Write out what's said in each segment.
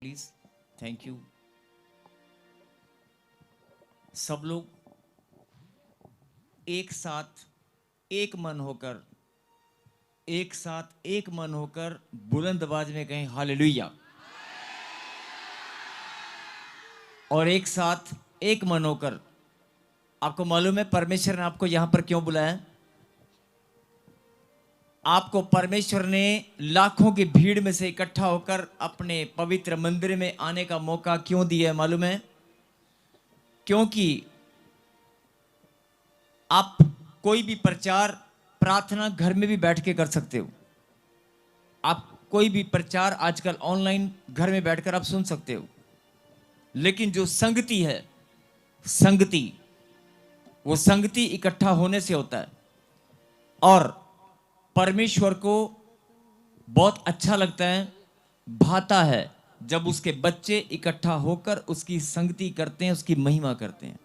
Please. Thank you. सब लोग एक साथ एक मन होकर बुलंद आवाज में कहें हालेलुया। और एक साथ एक मन होकर, आपको मालूम है परमेश्वर ने आपको यहां पर क्यों बुलाया? आपको परमेश्वर ने लाखों की भीड़ में से इकट्ठा होकर अपने पवित्र मंदिर में आने का मौका क्यों दिया है मालूम है? क्योंकि आप कोई भी प्रचार प्रार्थना घर में भी बैठ के कर सकते हो। आप कोई भी प्रचार आजकल ऑनलाइन घर में बैठकर आप सुन सकते हो। लेकिन जो संगति है, संगति, वो संगति इकट्ठा होने से होता है। और परमेश्वर को बहुत अच्छा लगता है, भाता है जब उसके बच्चे इकट्ठा होकर उसकी संगति करते हैं, उसकी महिमा करते हैं।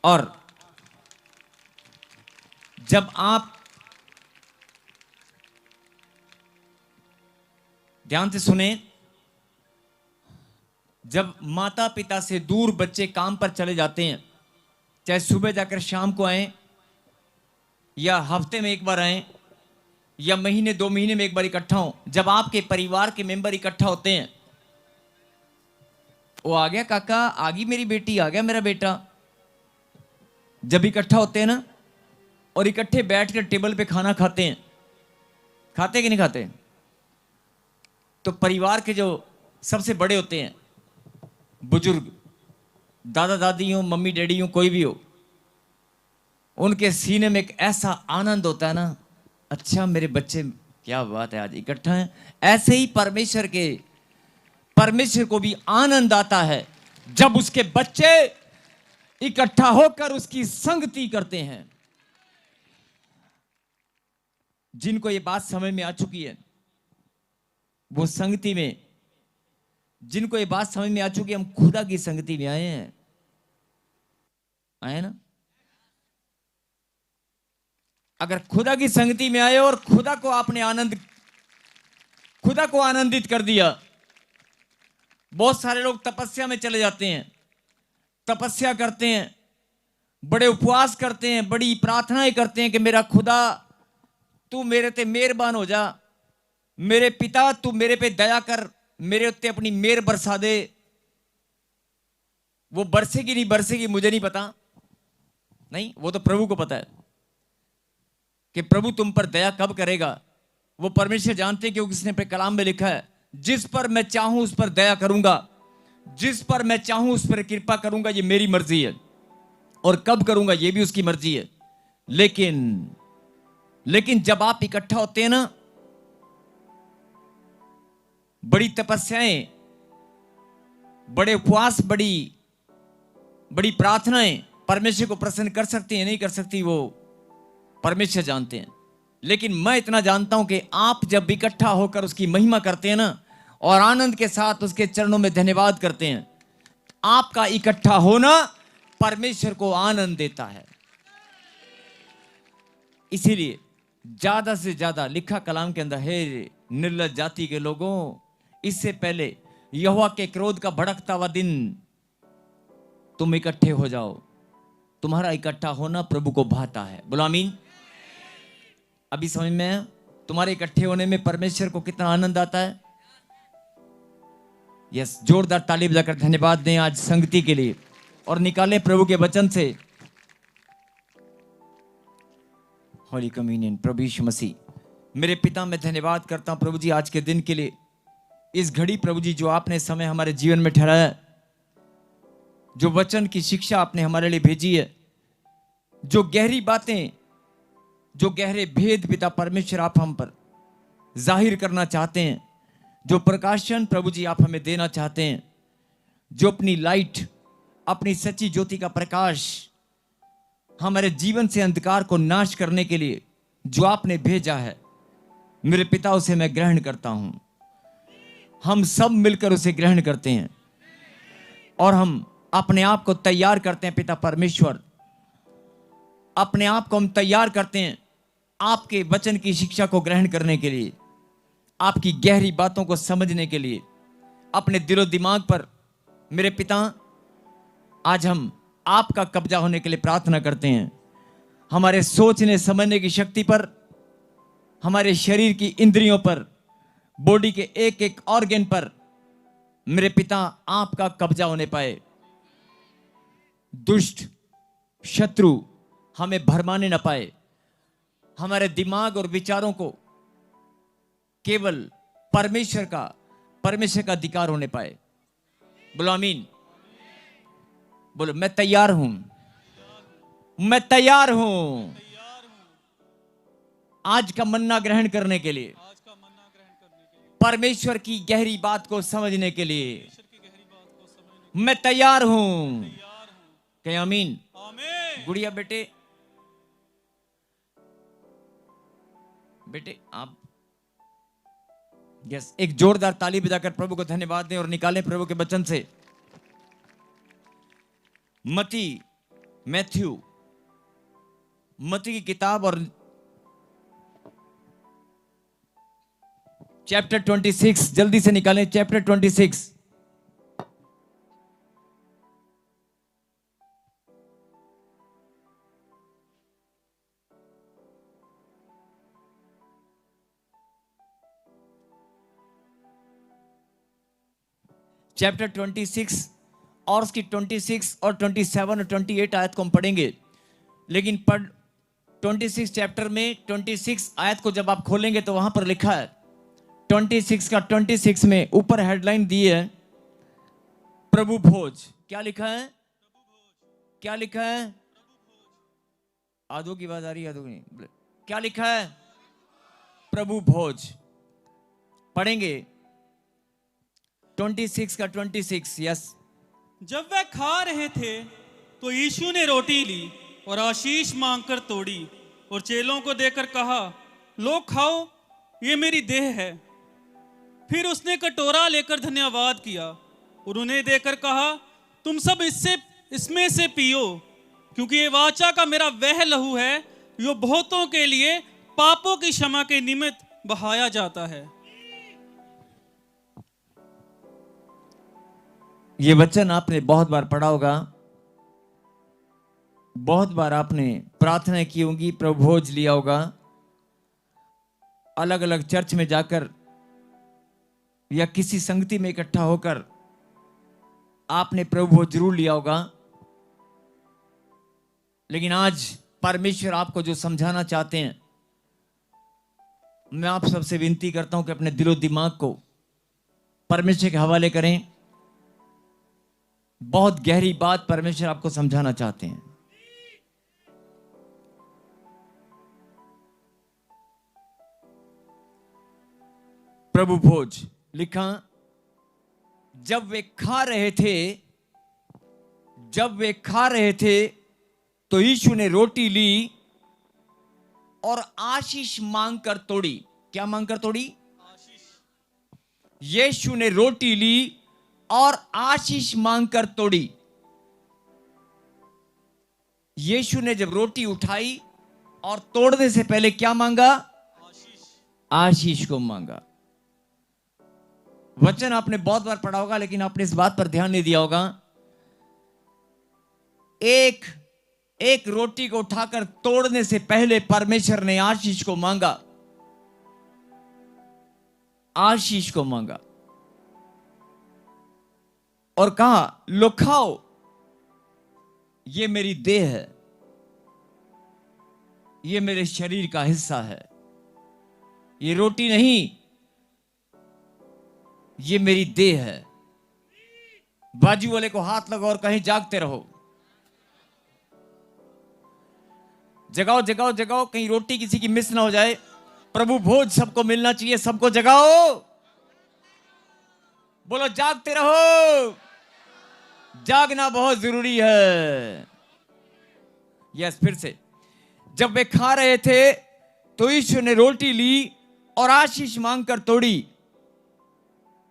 और जब आप ध्यान से सुने, जब माता पिता से दूर बच्चे काम पर चले जाते हैं, चाहे सुबह जाकर शाम को आए या हफ्ते में एक बार आए या महीने 2 महीने में एक बार इकट्ठा हो, जब आपके परिवार के मेंबर इकट्ठा होते हैं, वो आ गया काका, आ गई मेरी बेटी, आ गया मेरा बेटा, जब इकट्ठा होते हैं ना और इकट्ठे बैठकर टेबल पे खाना खाते हैं, खाते कि नहीं खाते? तो परिवार के जो सबसे बड़े होते हैं, बुजुर्ग, दादा दादी हो, मम्मी डैडी हो, कोई भी हो, उनके सीने में एक ऐसा आनंद होता है ना, अच्छा मेरे बच्चे, क्या बात है, आज इकट्ठा हैं। ऐसे ही परमेश्वर को भी आनंद आता है जब उसके बच्चे इकट्ठा होकर उसकी संगति करते हैं। जिनको ये बात समझ में आ चुकी है, वो संगति में, जिनको ये बात समझ में आ चुकी है, हम खुदा की संगति में आए हैं, आए ना? अगर खुदा की संगति में आए और खुदा को आनंदित कर दिया। बहुत सारे लोग तपस्या में चले जाते हैं, तपस्या करते हैं, बड़े उपवास करते हैं, बड़ी प्रार्थनाएं करते हैं कि मेरा खुदा तू मेरे ते मेहरबान हो जा, मेरे पिता तू मेरे पे दया कर, मेरे उत्ते अपनी मेहर बरसा दे। वो बरसेगी नहीं बरसेगी मुझे नहीं पता, नहीं, वो तो प्रभु को पता है कि प्रभु तुम पर दया कब करेगा। वो परमेश्वर जानते हैं, क्योंकि उसने अपने कलाम में लिखा है, जिस पर मैं चाहूं उस पर दया करूंगा, जिस पर मैं चाहूं उस पर कृपा करूंगा, ये मेरी मर्जी है, और कब करूंगा ये भी उसकी मर्जी है। लेकिन जब आप इकट्ठा होते हैं ना, बड़ी तपस्याएं, बड़े उपवास, बड़ी प्रार्थनाएं परमेश्वर को प्रसन्न कर सकती है, नहीं कर सकती, वो परमेश्वर जानते हैं। लेकिन मैं इतना जानता हूं कि आप जब इकट्ठा होकर उसकी महिमा करते हैं ना, और आनंद के साथ उसके चरणों में धन्यवाद करते हैं, आपका इकट्ठा होना परमेश्वर को आनंद देता है। इसीलिए ज्यादा से ज्यादा लिखा कलाम के अंदर है, निर्लज्ज जाति के लोगों, इससे पहले यहोवा के क्रोध का भड़कता हुआ दिन तुम इकट्ठे हो जाओ। तुम्हारा इकट्ठा होना प्रभु को भाता है। बोलो आमीन। अभी समझ में है तुम्हारे इकट्ठे होने में परमेश्वर को कितना आनंद आता है? यस, जोरदार ताली बजाकर धन्यवाद दें आज संगति के लिए, और निकालें प्रभु के वचन से होली कम्युनियन। प्रभु यीशु मसीह, मेरे पिता, मैं धन्यवाद करता हूं प्रभु जी आज के दिन के लिए, इस घड़ी प्रभु जी जो आपने समय हमारे जीवन में ठहराया, जो वचन की शिक्षा आपने हमारे लिए भेजी है, जो गहरी बातें, जो गहरे भेद पिता परमेश्वर आप हम पर जाहिर करना चाहते हैं, जो प्रकाशन प्रभु जी आप हमें देना चाहते हैं, जो अपनी लाइट, अपनी सच्ची ज्योति का प्रकाश हमारे जीवन से अंधकार को नाश करने के लिए जो आपने भेजा है, मेरे पिता उसे मैं ग्रहण करता हूं। हम सब मिलकर उसे ग्रहण करते हैं और हम अपने आप को तैयार करते हैं पिता परमेश्वर, अपने आप को हम तैयार करते हैं आपके वचन की शिक्षा को ग्रहण करने के लिए, आपकी गहरी बातों को समझने के लिए, अपने दिलो दिमाग पर मेरे पिता आज हम आपका कब्जा होने के लिए प्रार्थना करते हैं। हमारे सोचने समझने की शक्ति पर, हमारे शरीर की इंद्रियों पर, बॉडी के एक एक ऑर्गन पर मेरे पिता आपका कब्जा होने पाए। दुष्ट शत्रु हमें भरमाने न पाए। हमारे दिमाग और विचारों को केवल परमेश्वर का अधिकार होने पाए। बोलो आमीन। बोलो मैं तैयार हूं, मैं तैयार हूं आज का मन्ना ग्रहण करने के लिए, परमेश्वर की गहरी बात को समझने के लिए मैं तैयार हूं। कहीं आमीन। गुड़िया बेटे आप यस एक जोरदार ताली बजाकर प्रभु को धन्यवाद दें और निकालें प्रभु के वचन से मैथ्यू की किताब और चैप्टर 26 जल्दी से निकालें। चैप्टर 26 चैप्टर 26 और उसकी 26 और 27 और 28 आयत को हम पढ़ेंगे। लेकिन 26 चैप्टर में 26 आयत को जब आप खोलेंगे तो वहां पर लिखा है 26 का 26 में ऊपर हेडलाइन दी है प्रभु भोज। क्या लिखा है? क्या लिखा है? आधो की आवाज आ रही है, आधो की नहीं। क्या लिखा है? प्रभु भोज। पढ़ेंगे 26 का 26। यस। जब वे खा रहे थे तो यीशु ने रोटी ली और आशीष मांगकर तोड़ी और चेलों को देकर कहा, लो खाओ, ये मेरी देह है। फिर उसने कटोरा लेकर धन्यवाद किया और उन्हें देकर कहा, तुम सब इसमें से पियो, क्योंकि ये वाचा का मेरा वह लहू है जो बहुतों के लिए पापों की क्षमा के निमित्त बहाया जाता है। ये वचन आपने बहुत बार पढ़ा होगा, बहुत बार आपने प्रार्थना की होगी, प्रभु भोज लिया होगा। अलग अलग चर्च में जाकर या किसी संगति में इकट्ठा होकर आपने प्रभु भोज जरूर लिया होगा। लेकिन आज परमेश्वर आपको जो समझाना चाहते हैं, मैं आप सबसे विनती करता हूं कि अपने दिलो दिमाग को परमेश्वर के हवाले करें। बहुत गहरी बात परमेश्वर आपको समझाना चाहते हैं। प्रभु भोज लिखा, जब वे खा रहे थे तो यीशु ने रोटी ली और आशीष मांगकर तोड़ी। क्या मांगकर तोड़ी? आशीष। यीशु ने रोटी ली और आशीष मांगकर तोड़ी। यीशु ने जब रोटी उठाई और तोड़ने से पहले क्या मांगा? आशीष को मांगा। वचन आपने बहुत बार पढ़ा होगा, लेकिन आपने इस बात पर ध्यान नहीं दिया होगा। एक रोटी को उठाकर तोड़ने से पहले परमेश्वर ने आशीष को मांगा। आशीष को मांगा और कहा, लो खाओ, ये मेरी देह है, ये मेरे शरीर का हिस्सा है। ये रोटी नहीं, ये मेरी देह है। बाजू वाले को हाथ लगाओ और कहीं जागते रहो। जगाओ जगाओ जगाओ, कहीं रोटी किसी की मिस ना हो जाए। प्रभु भोज सबको मिलना चाहिए, सबको जगाओ। बोलो जागते रहो, जागना बहुत जरूरी है। यस, फिर से। जब वे खा रहे थे तो यीशु ने रोटी ली और आशीष मांगकर तोड़ी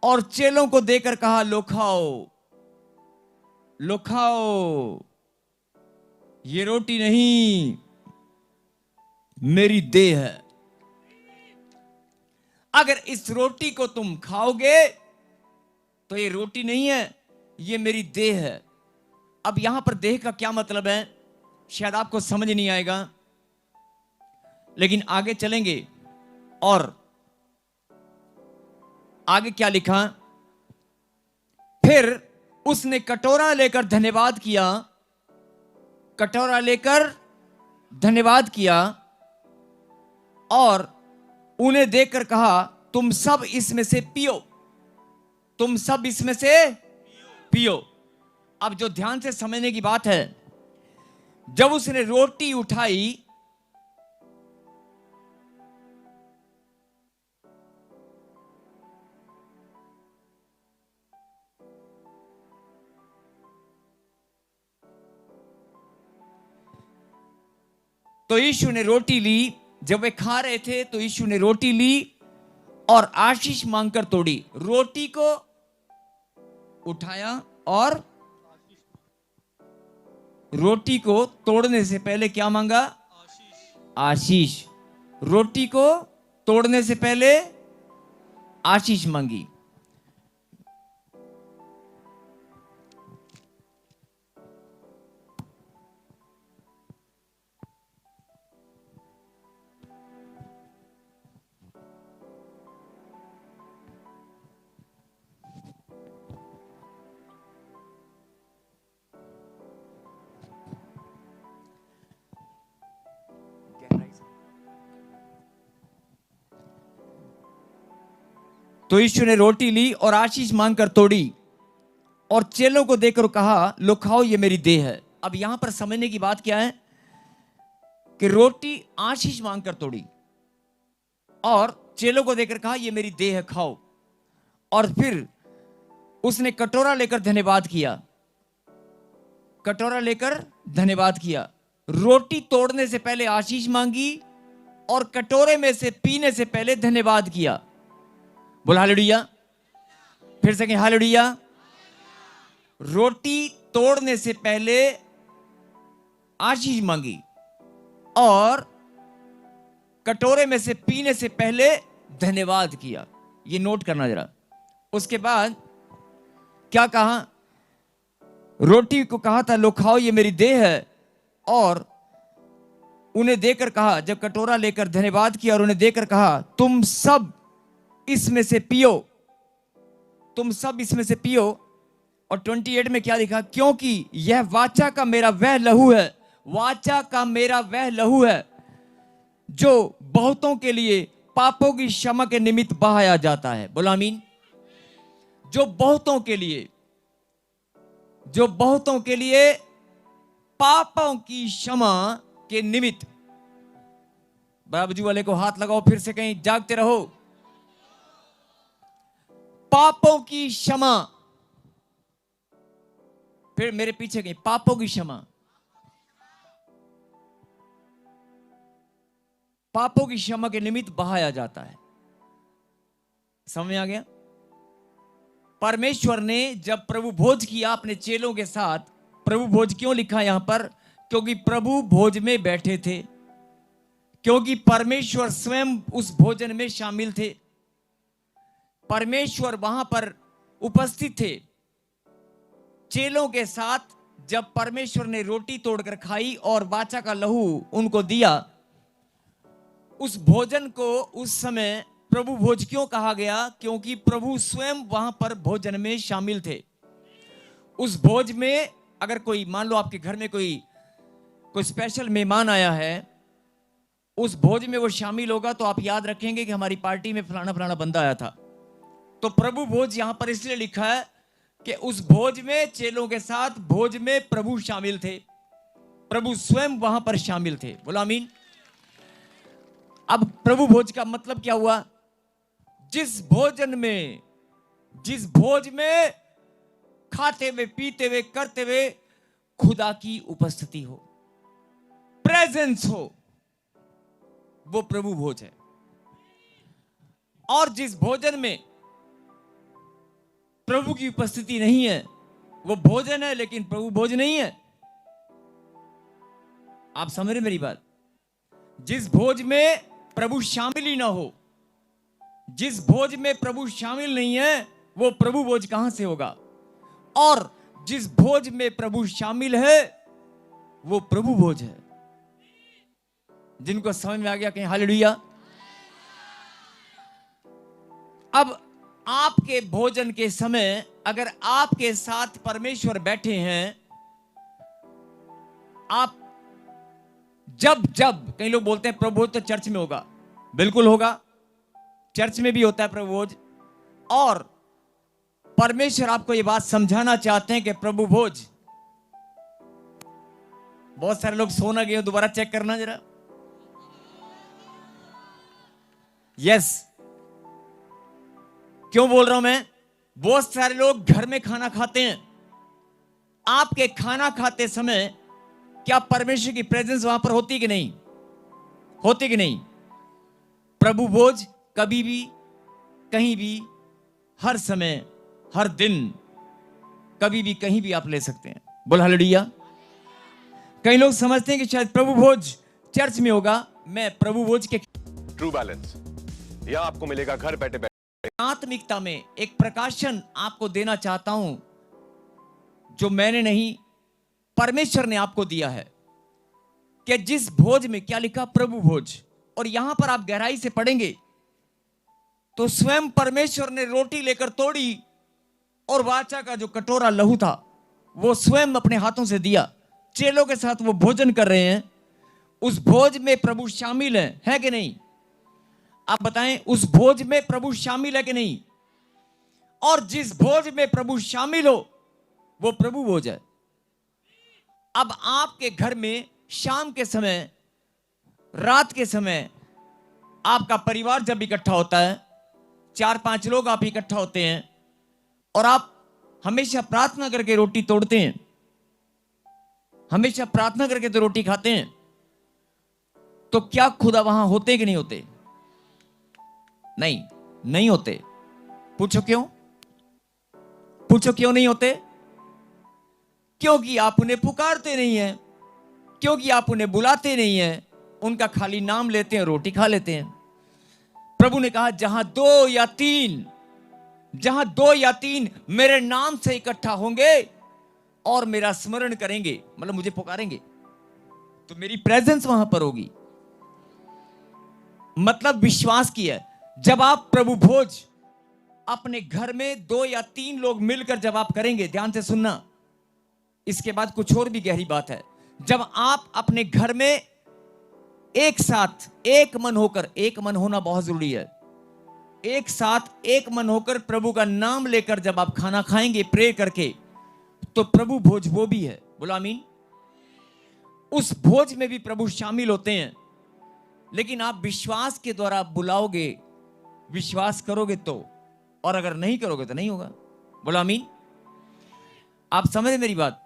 और चेलों को देकर कहा, लो खाओ, लो खाओ, ये रोटी नहीं, मेरी देह है। अगर इस रोटी को तुम खाओगे तो ये रोटी नहीं है, ये मेरी देह है। अब यहां पर देह का क्या मतलब है शायद आपको समझ नहीं आएगा, लेकिन आगे चलेंगे। और आगे क्या लिखा, फिर उसने कटोरा लेकर धन्यवाद किया, कटोरा लेकर धन्यवाद किया और उन्हें देखकर कहा, तुम सब इसमें से पियो, तुम सब इसमें से पियो। अब जो ध्यान से समझने की बात है, जब उसने रोटी उठाई, तो यीशु ने रोटी ली। जब वे खा रहे थे तो यीशु ने रोटी ली और आशीष मांगकर तोड़ी, रोटी को उठाया और रोटी को तोड़ने से पहले क्या मांगा, आशीष। रोटी को तोड़ने से पहले आशीष मांगी। तो यीशु ने रोटी ली और आशीष मांगकर तोड़ी और चेलों को देकर कहा, लो खाओ, ये मेरी देह है। अब यहां पर समझने की बात क्या है कि रोटी आशीष मांगकर तोड़ी और चेलों को देकर कहा, ये मेरी देह है, खाओ। और फिर उसने कटोरा लेकर धन्यवाद किया, कटोरा लेकर धन्यवाद किया, रोटी तोड़ने से पहले आशीष मांगी और कटोरे में से पीने से पहले धन्यवाद किया। बोल हालेलुया, फिर से कहें हालेलुया। रोटी तोड़ने से पहले आशीष मांगी और कटोरे में से पीने से पहले धन्यवाद किया। ये नोट करना जरा। उसके बाद क्या कहा, रोटी को कहा था, लो खाओ, ये मेरी देह है। और उन्हें देकर कहा, जब कटोरा लेकर धन्यवाद किया और उन्हें देकर कहा, तुम सब इसमें से पियो, तुम सब इसमें से पियो। और 28 में क्या लिखा, क्योंकि यह वाचा का मेरा वह लहू है, वाचा का मेरा वह लहू है जो बहुतों के लिए पापों की क्षमा के निमित्त बहाया जाता है। बोलो आमीन। जो बहुतों के लिए, जो बहुतों के लिए पापों की क्षमा के निमित्त। बाबूजी वाले को हाथ लगाओ, फिर से कहीं जागते रहो। पापों की क्षमा, फिर मेरे पीछे कहीं, पापों की क्षमा, पापों की क्षमा के निमित्त बहाया जाता है। समझ में आ गया। परमेश्वर ने जब प्रभु भोज किया अपने चेलों के साथ, प्रभु भोज क्यों लिखा यहां पर, क्योंकि प्रभु भोज में बैठे थे, क्योंकि परमेश्वर स्वयं उस भोजन में शामिल थे, परमेश्वर वहां पर उपस्थित थे। चेलों के साथ जब परमेश्वर ने रोटी तोड़कर खाई और वाचा का लहू उनको दिया, उस भोजन को उस समय प्रभु भोज क्यों कहा गया, क्योंकि प्रभु स्वयं वहां पर भोजन में शामिल थे। उस भोज में अगर कोई, मान लो आपके घर में कोई स्पेशल मेहमान आया है, उस भोज में वो शामिल होगा, तो आप याद रखेंगे कि हमारी पार्टी में फलाना फलाना बंदा आया था। तो प्रभु भोज यहां पर इसलिए लिखा है कि उस भोज में चेलों के साथ भोज में प्रभु शामिल थे, प्रभु स्वयं वहां पर शामिल थे। बोलो आमीन। अब प्रभु भोज का मतलब क्या हुआ, जिस भोजन में, जिस भोज में खाते हुए, पीते हुए, करते हुए खुदा की उपस्थिति हो, प्रेजेंस हो, वो प्रभु भोज है। और जिस भोजन में प्रभु की उपस्थिति नहीं है, वो भोजन है लेकिन प्रभु भोज नहीं है। आप समझ रहे मेरी बात। जिस भोज में प्रभु शामिल ही ना हो, जिस भोज में प्रभु शामिल नहीं है, वो प्रभु भोज कहां से होगा? और जिस भोज में प्रभु शामिल है वो प्रभु भोज है। जिनको समझ में आ गया कहीं हालेलुया। अब आपके भोजन के समय अगर आपके साथ परमेश्वर बैठे हैं, आप जब जब कई लोग बोलते हैं प्रभु भोज तो चर्च में होगा, बिल्कुल होगा, चर्च में भी होता है प्रभु भोज। और परमेश्वर आपको यह बात समझाना चाहते हैं कि प्रभु भोज, बहुत सारे लोग सोना गए, दोबारा चेक करना जरा। यस, क्यों बोल रहा हूं मैं? बहुत सारे लोग घर में खाना खाते हैं। आपके खाना खाते समय क्या परमेश्वर की प्रेजेंस वहां पर होती कि नहीं? होती कि नहीं? प्रभु भोज कभी भी, कहीं भी, हर समय, हर दिन, कभी भी, कहीं भी आप ले सकते हैं। बोल हालेलुया। कई लोग समझते हैं कि शायद प्रभु भोज चर्च में होगा। मैं प्रभु भोज के ट्रू बैलेंस यह आपको मिलेगा घर बैठे बैठे। आत्मिकता में एक प्रकाशन आपको देना चाहता हूं जो मैंने नहीं, परमेश्वर ने आपको दिया है। कि जिस भोज में क्या लिखा? प्रभु भोज। और यहां पर आप गहराई से पढ़ेंगे तो स्वयं परमेश्वर ने रोटी लेकर तोड़ी और वाचा का जो कटोरा लहू था वो स्वयं अपने हाथों से दिया। चेलों के साथ वो भोजन कर रहे हैं। उस भोज में प्रभु शामिल है कि नहीं? आप बताएं, उस भोज में प्रभु शामिल है कि नहीं? और जिस भोज में प्रभु शामिल हो वो प्रभु भोज है। अब आपके घर में शाम के समय, रात के समय आपका परिवार जब इकट्ठा होता है, 4-5 लोग आप इकट्ठा होते हैं और आप हमेशा प्रार्थना करके रोटी तोड़ते हैं, हमेशा प्रार्थना करके तो रोटी खाते हैं, तो क्या खुदा वहां होते कि नहीं होते? नहीं, नहीं होते। पूछो क्यों? पूछो क्यों नहीं होते? क्योंकि आप उन्हें पुकारते नहीं हैं, क्योंकि आप उन्हें बुलाते नहीं हैं, उनका खाली नाम लेते हैं, रोटी खा लेते हैं। प्रभु ने कहा जहां दो या तीन मेरे नाम से इकट्ठा होंगे और मेरा स्मरण करेंगे, मतलब मुझे पुकारेंगे, तो मेरी प्रेजेंस वहां पर होगी। मतलब विश्वास की है। जब आप प्रभु भोज अपने घर में 2 या 3 लोग मिलकर जब आप करेंगे, ध्यान से सुनना, इसके बाद कुछ और भी गहरी बात है। जब आप अपने घर में एक साथ एक मन होकर, एक मन होना बहुत जरूरी है, एक साथ एक मन होकर प्रभु का नाम लेकर जब आप खाना खाएंगे प्रे करके, तो प्रभु भोज वो भी है। बोलो आमीन। उस भोज में भी प्रभु शामिल होते हैं, लेकिन आप विश्वास के द्वारा बुलाओगे, विश्वास करोगे तो, और अगर नहीं करोगे तो नहीं होगा। बोलो आमीन। आप समझे मेरी बात?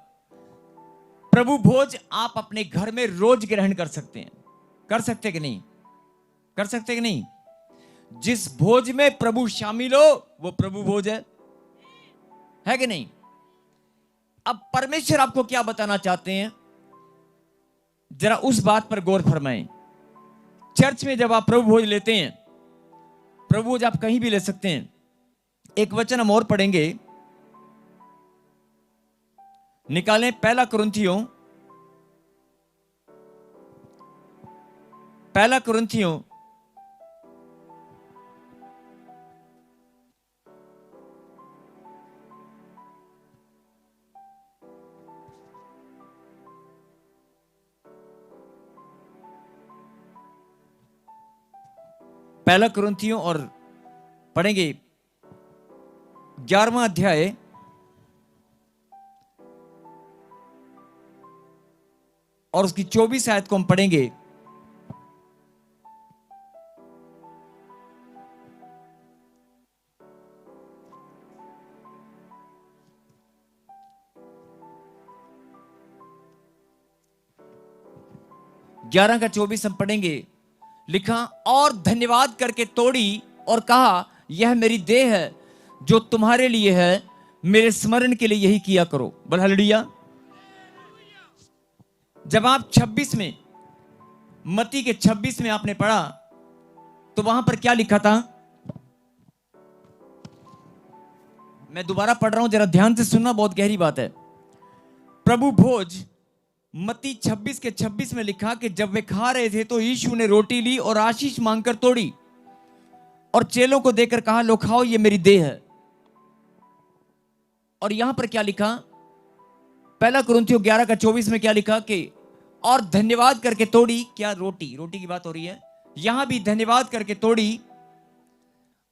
प्रभु भोज आप अपने घर में रोज ग्रहण कर सकते हैं। कर सकते कि नहीं? कर सकते कि नहीं? जिस भोज में प्रभु शामिल हो वो प्रभु भोज है कि नहीं? अब परमेश्वर आपको क्या बताना चाहते हैं, जरा उस बात पर गौर फरमाएं। चर्च में जब आप प्रभु भोज लेते हैं, प्रभु भोज आप कहीं भी ले सकते हैं। एक वचन हम और पढ़ेंगे, निकालें पहला कुरिन्थियों 1 कुरिन्थियों और पढ़ेंगे 11वां अध्याय और उसकी 24 आयत को हम पढ़ेंगे। ग्यारह का 24 हम पढ़ेंगे। लिखा, और धन्यवाद करके तोड़ी और कहा, यह मेरी देह है जो तुम्हारे लिए है, मेरे स्मरण के लिए यही किया करो। बोल हालेलुया। जब आप 26 में, मत्ती के 26 में आपने पढ़ा तो वहां पर क्या लिखा था? मैं दोबारा पढ़ रहा हूं, जरा ध्यान से सुनना, बहुत गहरी बात है। प्रभु भोज मत्ती 26 के 26 में लिखा कि जब वे खा रहे थे तो यीशु ने रोटी ली और आशीष मांगकर तोड़ी और चेलों को देकर कहा, लो खाओ, ये मेरी देह है। और यहां पर क्या लिखा? पहला कुरिन्थियों 11 का 24 में क्या लिखा कि और धन्यवाद करके तोड़ी। क्या? रोटी की बात हो रही है। यहां भी धन्यवाद करके तोड़ी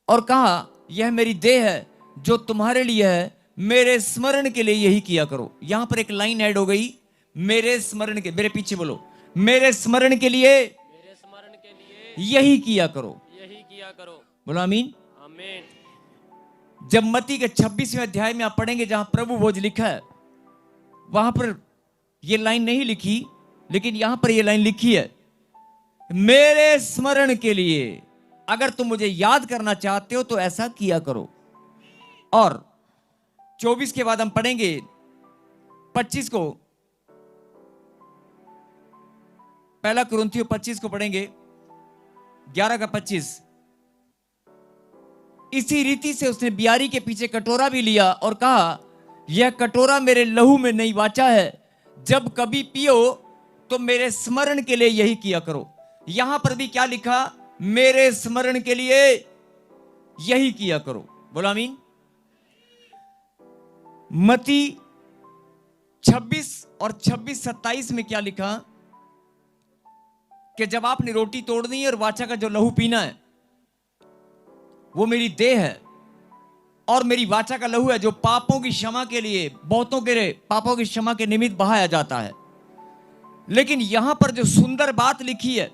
और कहा, यह मेरी देह है जो तुम्हारे लिए है, मेरे स्मरण के लिए यही किया करो। यहां पर एक लाइन ऐड हो गई, मेरे स्मरण के, मेरे पीछे बोलो, मेरे स्मरण के लिए यही किया करो, बोलो आमीन। जब मत्ती के 26वें अध्याय में आप पढ़ेंगे, जहां प्रभु भोज लिखा है, वहां पर यह लाइन नहीं लिखी, लेकिन यहां पर यह लाइन लिखी है, मेरे स्मरण के लिए। अगर तुम मुझे याद करना चाहते हो तो ऐसा किया करो। और 24 के बाद हम पढ़ेंगे 25 को, पहला कुरिन्थियों 25 को पढ़ेंगे, 11 का 25। इसी रीति से उसने बियारी के पीछे कटोरा भी लिया और कहा, यह कटोरा मेरे लहू में नई वाचा है, जब कभी पियो तो मेरे स्मरण के लिए यही किया करो। यहां पर भी क्या लिखा? मेरे स्मरण के लिए यही किया करो, बोलो आमीन। मत्ती 26 और 26-27 में क्या लिखा कि जब आपने रोटी तोड़नी है और वाचा का जो लहू पीना है, वो मेरी देह है और मेरी वाचा का लहू है, जो पापों की क्षमा के लिए, बहुतों के पापों की क्षमा के निमित्त बहाया जाता है। लेकिन यहां पर जो सुंदर बात लिखी है,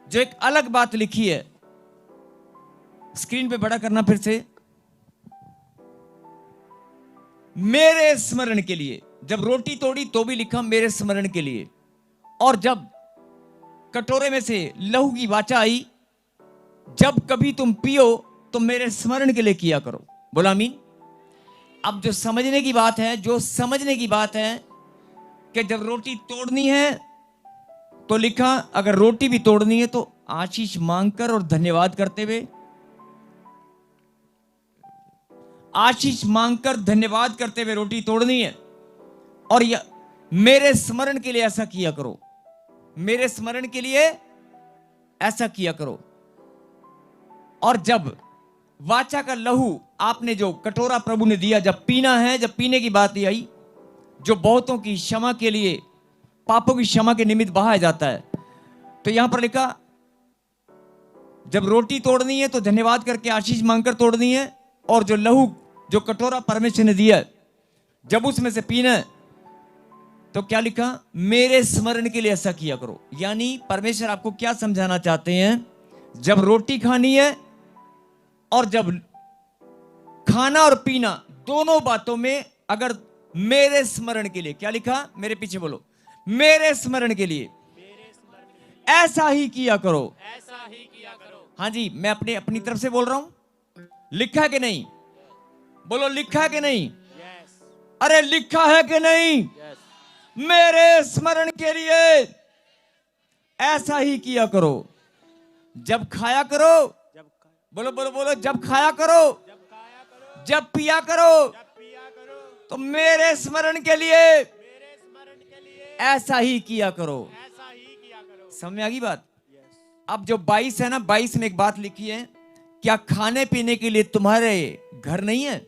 जो एक अलग बात लिखी है, स्क्रीन पे बड़ा करना फिर से, मेरे स्मरण के लिए। जब रोटी तोड़ी तो भी लिखा मेरे स्मरण के लिए, और जब कटोरे में से लहू की वाचा आई, जब कभी तुम पियो तो मेरे स्मरण के लिए किया करो, बोला आमीन। अब जो समझने की बात है, कि जब रोटी तोड़नी है तो लिखा, अगर रोटी भी तोड़नी है तो आशीष मांगकर और धन्यवाद करते हुए, आशीष मांगकर धन्यवाद करते हुए रोटी तोड़नी है। और मेरे स्मरण के लिए ऐसा किया करो, मेरे स्मरण के लिए ऐसा किया करो। और जब वाचा का लहू, आपने जो कटोरा प्रभु ने दिया, जब पीना है, जब पीने की बात आई, जो बहुतों की क्षमा के लिए, पापों की क्षमा के निमित्त बहाया जाता है, तो यहां पर लिखा, जब रोटी तोड़नी है तो धन्यवाद करके आशीष मांगकर तोड़नी है, और जो लहू, जो कटोरा परमेश्वर ने दिया, जब उसमें से पीना है तो क्या लिखा? मेरे स्मरण के लिए ऐसा किया करो। यानी परमेश्वर आपको क्या समझाना चाहते हैं? जब रोटी खानी है और जब खाना और पीना, दोनों बातों में अगर मेरे स्मरण के लिए, क्या लिखा? मेरे पीछे बोलो, मेरे स्मरण के लिए ऐसा ही किया करो। हाँ जी, मैं अपनी तरफ से बोल रहा हूं। लिखा है कि नहीं? बोलो, लिखा है कि नहीं? अरे लिखा है कि नहीं? मेरे स्मरण के लिए ऐसा ही किया करो। जब खाया करो, बोलो बोलो बोलो, जब खाया करो, जब पिया करो, तो मेरे स्मरण के लिए ऐसा ही किया करो। समझ में आ गई बात? अब जो 22 है ना, 22 में एक बात लिखी है, क्या खाने पीने के लिए तुम्हारे घर नहीं है?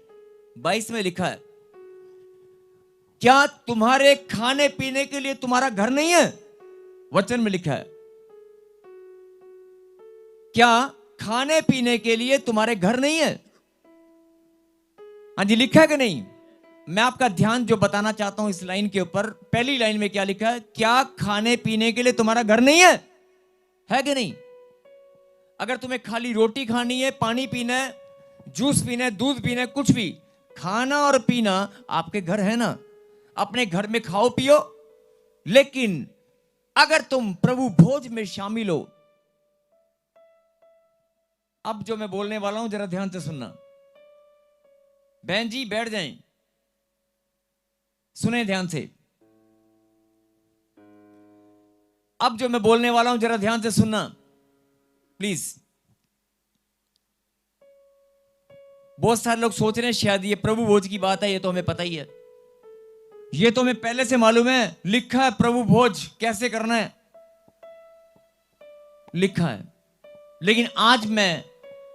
22 में लिखा है, क्या तुम्हारे खाने पीने के लिए तुम्हारा घर नहीं है? वचन में लिखा है, क्या खाने पीने के लिए तुम्हारे घर नहीं है? हाँ जी, लिखा है कि नहीं? मैं आपका ध्यान जो बताना चाहता हूं इस लाइन के ऊपर, पहली लाइन में क्या लिखा है? क्या खाने पीने के लिए तुम्हारा घर नहीं है? है कि नहीं? अगर तुम्हें खाली रोटी खानी है, पानी पीना है, जूस पीना है, दूध पीना है, कुछ भी, खाना और पीना आपके घर है ना, अपने घर में खाओ पियो। लेकिन अगर तुम प्रभु भोज में शामिल हो, अब जो मैं बोलने वाला हूं जरा ध्यान से सुनना। बहन जी बैठ जाएं, सुने ध्यान से। अब जो मैं बोलने वाला हूं जरा ध्यान से सुनना प्लीज। बहुत सारे लोग सोच रहे हैं शायद ये प्रभु भोज की बात है, ये तो हमें पता ही है, ये तो हमें पहले से मालूम है, लिखा है प्रभु भोज कैसे करना है, लिखा है। लेकिन आज मैं,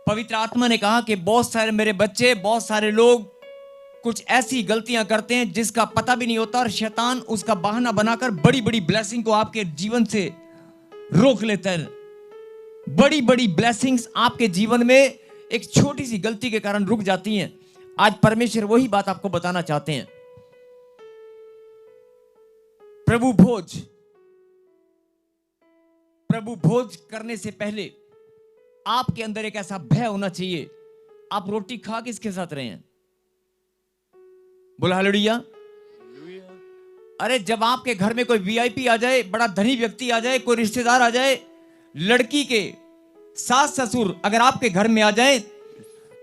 पवित्र आत्मा ने कहा कि बहुत सारे मेरे बच्चे, बहुत सारे लोग कुछ ऐसी गलतियां करते हैं जिसका पता भी नहीं होता, और शैतान उसका बहाना बनाकर बड़ी बड़ी ब्लेसिंग को आपके जीवन से रोक लेता है। बड़ी बड़ी ब्लेसिंग्स आपके जीवन में एक छोटी सी गलती के कारण रुक जाती हैं। आज परमेश्वर वही बात आपको बताना चाहते हैं। प्रभु भोज करने से पहले आपके अंदर एक ऐसा भय होना चाहिए। आप रोटी खा किसके साथ रहे हैं? बोला हालेलुया। अरे जब आपके घर में कोई वीआईपी आ जाए, बड़ा धनी व्यक्ति आ जाए, कोई रिश्तेदार आ जाए, लड़की के सास ससुर अगर आपके घर में आ जाए,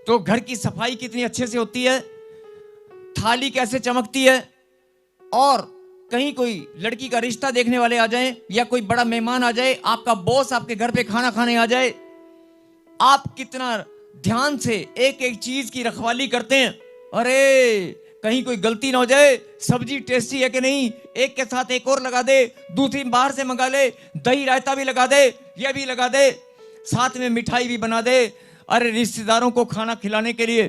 तो घर की सफाई कितनी अच्छे से होती है, थाली कैसे चमकती है। और कहीं कोई लड़की का रिश्ता देखने वाले आ जाए, या कोई बड़ा मेहमान आ जाए, आपका बॉस आपके घर पे खाना खाने आ जाए, आप कितना ध्यान से एक एक चीज की रखवाली करते हैं। अरे कहीं कोई गलती ना हो जाए, सब्जी टेस्टी है कि नहीं, एक के साथ एक और लगा दे, दूसरी बाहर से मंगा ले, दही रायता भी लगा दे, यह भी लगा दे, साथ में मिठाई भी बना दे। अरे रिश्तेदारों को खाना खिलाने के लिए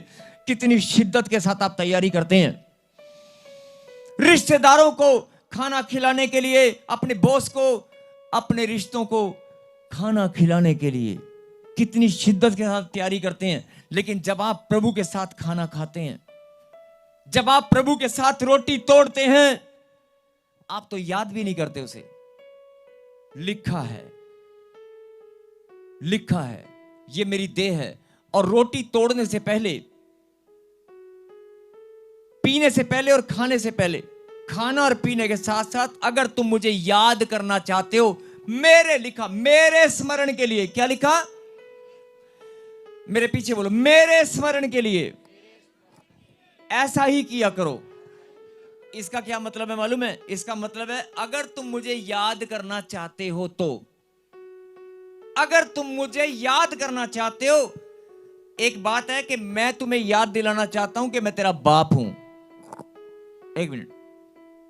कितनी शिद्दत के साथ आप तैयारी करते हैं। रिश्तेदारों को खाना खिलाने के लिए, अपने बॉस को, अपने रिश्तों को खाना खिलाने के लिए कितनी शिद्दत के साथ तैयारी करते हैं। लेकिन जब आप प्रभु के साथ खाना खाते हैं, जब आप प्रभु के साथ रोटी तोड़ते हैं, आप तो याद भी नहीं करते उसे। लिखा है ये मेरी देह है। और रोटी तोड़ने से पहले, पीने से पहले और खाने से पहले, खाना और पीने के साथ साथ, अगर तुम मुझे याद करना चाहते हो, मेरे स्मरण के लिए, क्या लिखा? मेरे पीछे बोलो, मेरे स्मरण के लिए ऐसा ही किया करो। इसका क्या मतलब है मालूम है? इसका मतलब है अगर तुम मुझे याद करना चाहते हो तो, अगर तुम मुझे याद करना चाहते हो, एक बात है कि मैं तुम्हें याद दिलाना चाहता हूं कि मैं तेरा बाप हूं। एक मिनट,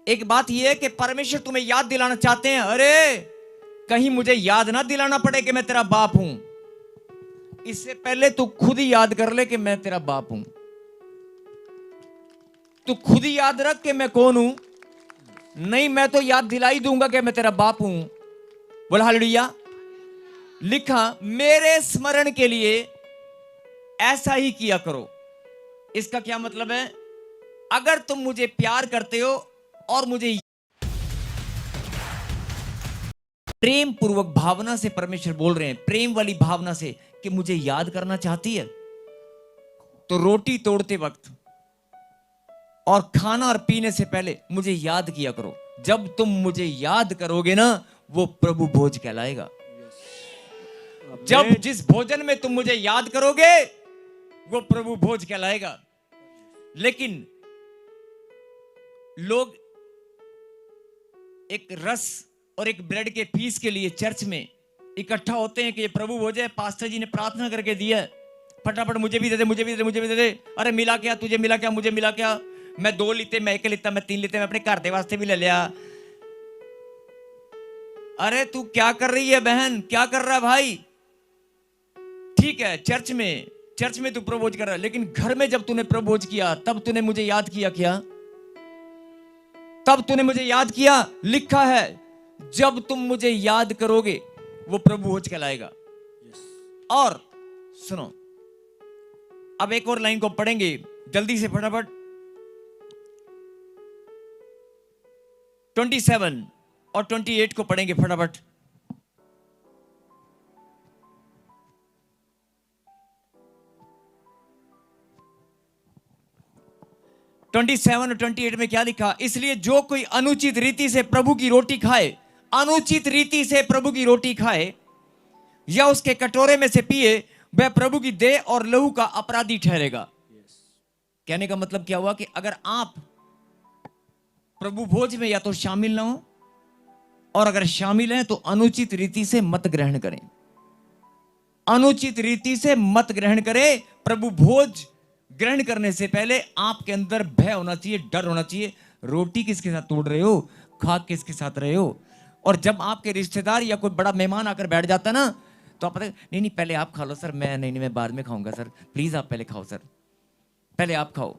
एक बात यह है कि परमेश्वर तुम्हें याद दिलाना चाहते हैं। अरे कहीं मुझे याद ना दिलाना पड़े कि मैं तेरा बाप हूं, इससे पहले तू खुद ही याद कर ले कि मैं तेरा बाप हूं। तू खुद ही याद रख कि मैं कौन हूं। नहीं, मैं तो याद दिला ही दूंगा कि मैं तेरा बाप हूं। बोला हालेलुया। लिखा, मेरे स्मरण के लिए ऐसा ही किया करो। इसका क्या मतलब है? अगर तुम मुझे प्यार करते हो और मुझे प्रेम पूर्वक भावना से, परमेश्वर बोल रहे हैं प्रेम वाली भावना से, कि मुझे याद करना चाहती है, तो रोटी तोड़ते वक्त और खाना और पीने से पहले मुझे याद किया करो। जब तुम मुझे याद करोगे ना, वो प्रभु भोज कहलाएगा। जब जिस भोजन में तुम मुझे याद करोगे, वो प्रभु भोज कहलाएगा। लेकिन लोग एक रस और एक ब्रेड के पीस के लिए चर्च में इकट्ठा होते हैं कि ये प्रभु भोज है, पास्टर जी ने प्रार्थना करके दिया है, फटाफट मुझे भी दे दे, मुझे भी दे दे, मुझे भी दे दे। अरे मिला क्या, तुझे मिला क्या, मुझे मिला क्या, मैं 2 लीते, मैं 1 लीता, मैं 3 लीते, मैं अपने घर के वास्ते भी ले लिया। अरे तू क्या कर रही है बहन, क्या कर रहा है भाई? ठीक है, चर्च में तू प्रभु भोज कर रहा है, लेकिन घर में जब तूने प्रभु भोज किया, तब तूने मुझे याद किया क्या? तब तूने मुझे याद किया? लिखा है जब तुम मुझे याद करोगे, वो प्रभु भोज कहलाएगा। और सुनो, अब एक और लाइन को पढ़ेंगे जल्दी से, फटाफट। 27 और 28 को पढ़ेंगे फटाफट। और 28 में क्या लिखा? इसलिए जो कोई अनुचित रीति से प्रभु की रोटी खाए, अनुचित रीति से प्रभु की रोटी खाए या उसके कटोरे में से पिए, वह प्रभु की देह और लहू का अपराधी ठहरेगा। कहने का मतलब क्या हुआ कि अगर आप प्रभु भोज में या तो शामिल ना हो, और अगर शामिल हैं तो अनुचित रीति से मत ग्रहण करें। अनुचित रीति से मत ग्रहण करें। प्रभु भोज ग्रहण करने से पहले आपके अंदर भय होना चाहिए, डर होना चाहिए। रोटी किसके साथ तोड़ रहे हो, खा किसके साथ रहे हो। और जब आपके रिश्तेदार या कोई बड़ा मेहमान आकर बैठ जाता ना, तो आप पता नहीं नहीं पहले आप खा लो सर, नहीं मैं बाद में खाऊंगा सर, प्लीज आप पहले खाओ सर, पहले आप खाओ।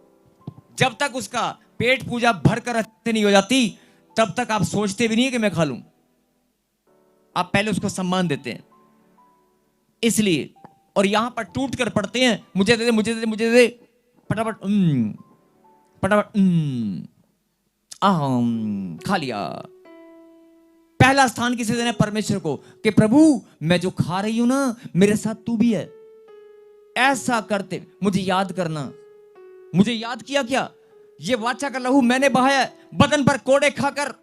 जब तक उसका पेट पूजा भर कर अच्छे नहीं हो जाती, तब तक आप सोचते भी नहीं है कि मैं खा लूं। आप पहले उसको सम्मान देते हैं इसलिए। और यहां पर टूट कर पड़ते हैं, मुझे दे दे मुझे दे दे मुझे दे दे, फटाफट फटाफट खा लिया। पहला स्थान किसे देना है? परमेश्वर को, कि प्रभु मैं जो खा रही हूं ना, मेरे साथ तू भी है। ऐसा करते मुझे याद करना। मुझे याद किया क्या? ये वाचा का लहू मैंने बहाया, बदन पर कोड़े खाकर,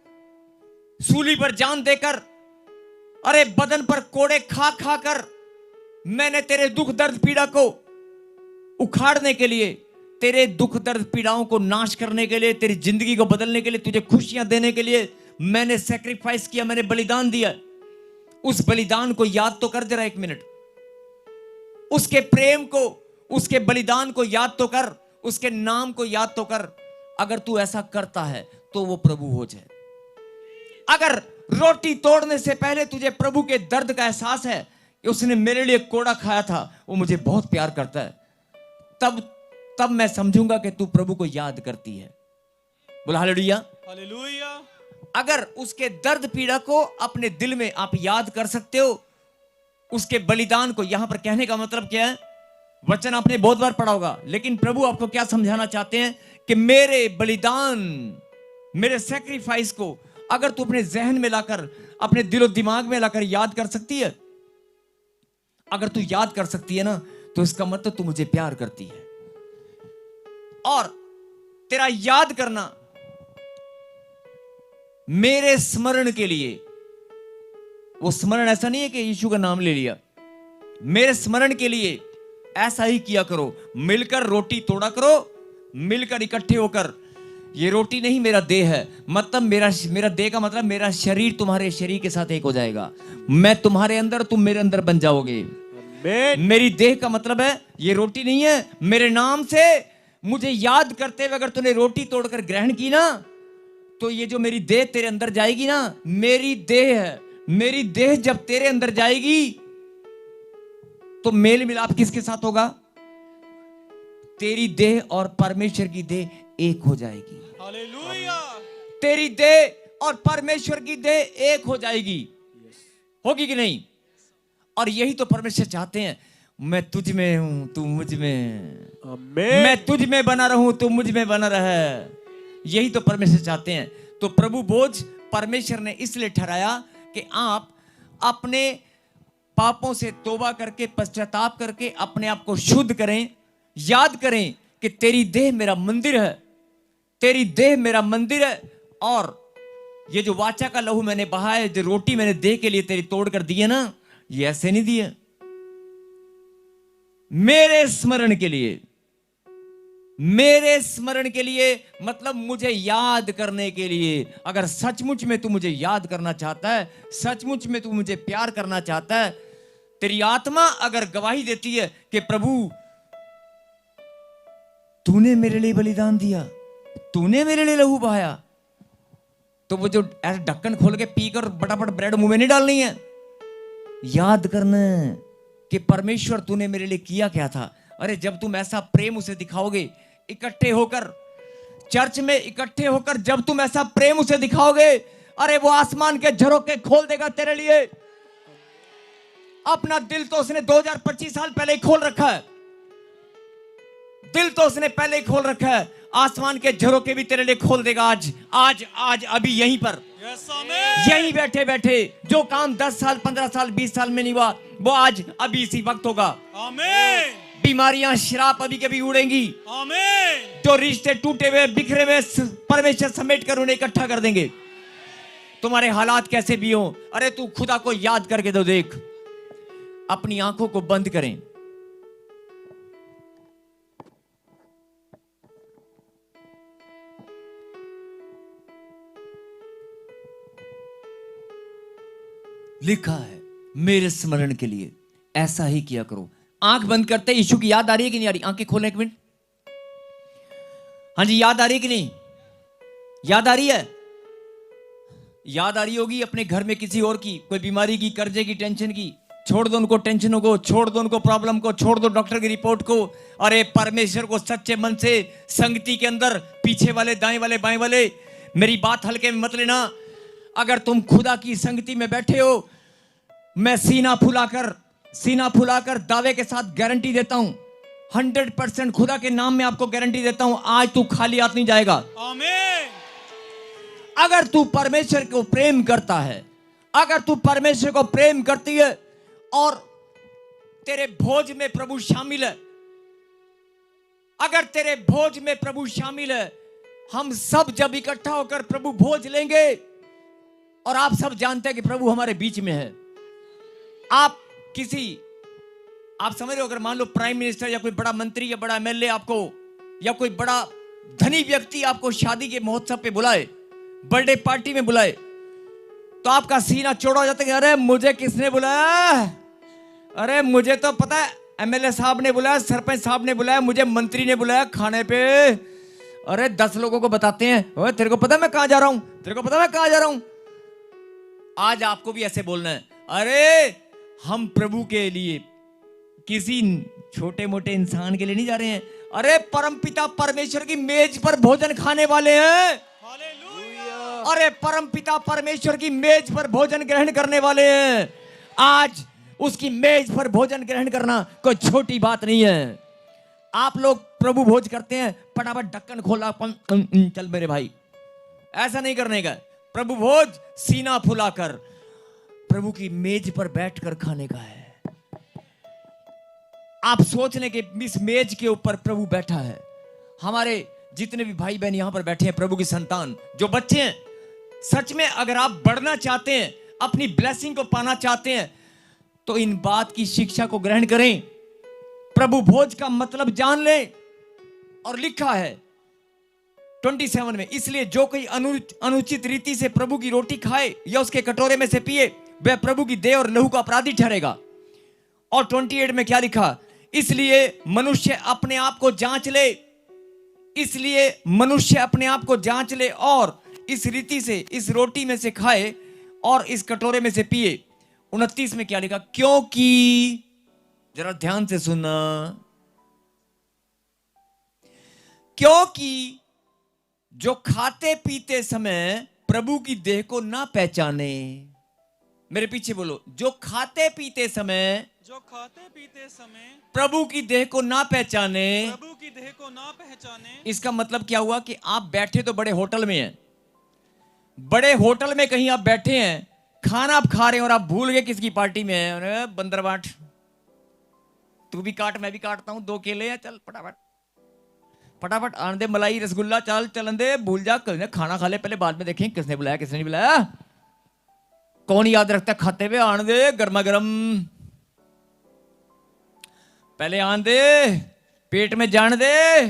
सूली पर जान देकर, अरे बदन पर कोड़े खा खा कर मैंने तेरे दुख दर्द पीड़ा को उखाड़ने के लिए, तेरे दुख दर्द पीड़ाओं को नाश करने के लिए, तेरी जिंदगी को बदलने के लिए, तुझे खुशियां देने के लिए मैंने सैक्रिफाइस किया, मैंने बलिदान दिया। उस बलिदान को याद तो कर जरा एक मिनट। उसके प्रेम को, उसके बलिदान को याद तो कर, उसके नाम को याद तो कर। अगर तू ऐसा करता है तो वो प्रभु हो जाए। अगर रोटी तोड़ने से पहले तुझे प्रभु के दर्द का एहसास है कि उसने मेरे लिए कोड़ा खाया था, वो मुझे बहुत प्यार करता है, तब मैं समझूंगा कि तू प्रभु को याद करती है। बोला हालेलुया। हालेलुया। अगर उसके दर्द पीड़ा को अपने दिल में आप याद कर सकते हो, उसके बलिदान को, यहां पर कहने का मतलब क्या है? वचन आपने बहुत बार पढ़ा होगा, लेकिन प्रभु आपको क्या समझाना चाहते हैं कि मेरे बलिदान, मेरे सैक्रिफाइस को अगर तू अपने जहन में लाकर, अपने दिलो दिमाग में लाकर याद कर सकती है, अगर तू याद कर सकती है ना, तो इसका मतलब तू मुझे प्यार करती है। और तेरा याद करना मेरे स्मरण के लिए, वो स्मरण ऐसा नहीं है कि यीशु का नाम ले लिया, मेरे स्मरण के लिए ऐसा ही किया करो। मिलकर रोटी तोड़ा करो, मिलकर इकट्ठे होकर। ये रोटी नहीं मेरा देह है, मतलब मेरा देह का मतलब मेरा शरीर तुम्हारे शरीर के साथ एक हो जाएगा। मैं तुम्हारे अंदर, तुम मेरे अंदर बन जाओगे। मेरी देह का मतलब है ये रोटी नहीं है, मेरे नाम से मुझे याद करते हुए अगर तूने रोटी तोड़कर ग्रहण की ना, तो ये जो मेरी देह तेरे अंदर जाएगी ना, मेरी देह है, मेरी देह जब तेरे अंदर जाएगी तो मेल मिलाप किसके साथ होगा? तेरी देह और परमेश्वर की देह एक हो जाएगी। हालेलुया। तेरी देह और परमेश्वर की देह एक हो जाएगी। होगी कि नहीं? और यही तो परमेश्वर चाहते हैं। मैं तुझ में हूं, तू मुझ में, मैं तुझ में बना रहूं, तू मुझ में बना रहे। यही तो परमेश्वर चाहते हैं। तो प्रभु बोझ परमेश्वर ने इसलिए ठहराया कि आप अपने पापों से तौबा करके, पश्चाताप करके अपने आप को शुद्ध करें। याद करें कि तेरी देह मेरा मंदिर है, तेरी देह मेरा मंदिर है। और ये जो वाचा का लहू मैंने बहाया, जो रोटी मैंने देह के लिए तेरी तोड़ कर दी है ना, ये ऐसे नहीं दी है, मेरे स्मरण के लिए। मेरे स्मरण के लिए मतलब मुझे याद करने के लिए। अगर सचमुच में तू मुझे याद करना चाहता है, सचमुच में तू मुझे प्यार करना चाहता है, तेरी आत्मा अगर गवाही देती है कि प्रभु तूने मेरे लिए बलिदान दिया, तूने मेरे लिए लहू बहाया, तो वो जो ऐसे ढक्कन खोल के पीकर फटाफट ब्रेड मुंह में नहीं डालनी है। याद करना कि परमेश्वर तूने मेरे लिए किया क्या था। अरे जब तुम ऐसा प्रेम उसे दिखाओगे, इकट्ठे होकर, चर्च में इकट्ठे होकर जब तुम ऐसा प्रेम उसे दिखाओगे, अरे वो आसमान के झरोखे खोल देगा तेरे लिए। अपना दिल तो उसने 2025 साल पहले ही खोल रखा है, दिल तो उसने पहले ही खोल रखा है। आसमान के झरोखे भी तेरे लिए खोल देगा आज, आज आज अभी यहीं पर, यहीं बैठे बैठे। जो काम 10 साल 15 साल 20 साल में नहीं हुआ, वो आज अभी इसी वक्त होगा। आमीन। बीमारियां, शराब अभी कभी उड़ेंगी। आमीन। जो रिश्ते टूटे हुए, बिखरे हुए, परमेश्वर समेट कर उन्हें इकट्ठा कर देंगे। तुम्हारे हालात कैसे भी हो, अरे तू खुदा को याद करके तो देख। अपनी आंखों को बंद करें। लिखा है मेरे स्मरण के लिए ऐसा ही किया करो। आंख बंद करते यीशु की याद आ रही है कि नहीं आ रही? आंखें खोलें एक मिनट। हाँ जी, याद आ रही कि नहीं? याद आ रही है? याद आ रही होगी अपने घर में किसी और की, कोई बीमारी की, कर्जे की, टेंशन की। छोड़ दो उनको टेंशनों को, छोड़ दो उनको प्रॉब्लम को, छोड़ दो डॉक्टर की रिपोर्ट को। अरे परमेश्वर को सच्चे मन से संगति के अंदर, पीछे वाले, दाएं वाले, बाएं वाले, मेरी बात हल्के में मत लेना। अगर तुम खुदा की संगति में बैठे हो, मैं सीना फुलाकर दावे के साथ गारंटी देता हूं, 100% खुदा के नाम में आपको गारंटी देता हूं, आज तू खाली हाथ नहीं जाएगा। आमीन। अगर तू परमेश्वर को प्रेम करता है, अगर तू परमेश्वर को प्रेम करती है और तेरे भोज में प्रभु शामिल है, अगर तेरे भोज में प्रभु शामिल है, हम सब जब इकट्ठा होकर प्रभु भोज लेंगे, और आप सब जानते हैं कि प्रभु हमारे बीच में है। आप समझ रहे हो, अगर मान लो प्राइम मिनिस्टर या कोई बड़ा मंत्री या बड़ा एमएलए आपको, या कोई बड़ा धनी व्यक्ति आपको शादी के महोत्सव पे बुलाए, बर्थडे पार्टी में बुलाए, तो आपका सीना चौड़ा हो जाता है, अरे मुझे किसने बुलाया, अरे मुझे तो पता है एमएलए साहब ने बुलाया, सरपंच साहब ने बुलाया, मुझे मंत्री ने बुलाया खाने पे। अरे 10 लोगों को बताते हैं, ओए तेरे को पता मैं कहां जा रहा हूं, तेरे को पता मैं कहां जा रहा हूं। आज आपको भी ऐसे बोलना है, अरे हम प्रभु के लिए, किसी छोटे मोटे इंसान के लिए नहीं जा रहे हैं, अरे परमपिता परमेश्वर की मेज पर भोजन खाने वाले हैं। हालेलुया। अरे परमपिता परमेश्वर की मेज पर भोजन ग्रहण करने वाले हैं। आज उसकी मेज पर भोजन ग्रहण करना कोई छोटी बात नहीं है। आप लोग प्रभु भोज करते हैं, फटाफट ढक्कन खोला, चल मेरे भाई, ऐसा नहीं करने का। प्रभु भोज सीना फुलाकर प्रभु की मेज पर बैठकर खाने का है। आप सोच लें कि इस मेज के ऊपर प्रभु बैठा है। हमारे जितने भी भाई बहन यहां पर बैठे हैं, प्रभु की संतान, जो बच्चे हैं, सच में अगर आप बढ़ना चाहते हैं, अपनी ब्लेसिंग को पाना चाहते हैं, तो इन बात की शिक्षा को ग्रहण करें, प्रभु भोज का मतलब जान लें। और लिखा है 27 में, इसलिए जो कोई अनुचित रीति से प्रभु की रोटी खाए या उसके कटोरे में से पिए, वह प्रभु की देह और लहू का अपराधी ठहरेगा। और 28 में क्या लिखा, इसलिए मनुष्य अपने आप को जांच ले, इसलिए मनुष्य अपने आप को जांच ले और इस रीति से इस रोटी में से खाए और इस कटोरे में से पिए। 29 में क्या लिखा, क्योंकि, जरा ध्यान से सुनना, क्योंकि जो खाते पीते समय प्रभु की देह को ना पहचाने, मेरे पीछे बोलो, जो खाते पीते समय प्रभु की देह को ना पहचाने, इसका मतलब क्या हुआ कि आप बैठे तो बड़े होटल में हैं, बड़े होटल में कहीं आप बैठे हैं, खाना आप खा रहे हैं और आप भूल गए किसकी पार्टी में है। अरे बंदर बाट, तू भी काट मैं भी काटता हूं, 2 केले हैं, चल फटाफट फटाफट आन दे, मलाई रसगुल्ला, चल चलन दे, भूल जा, खाना खा ले पहले, बाद में देखें किसने बुलाया किसने नहीं बुलाया। कौन याद रखता, खाते हुए आन दे, गर्मा गर्म, पहले आन दे, पेट में जान दे,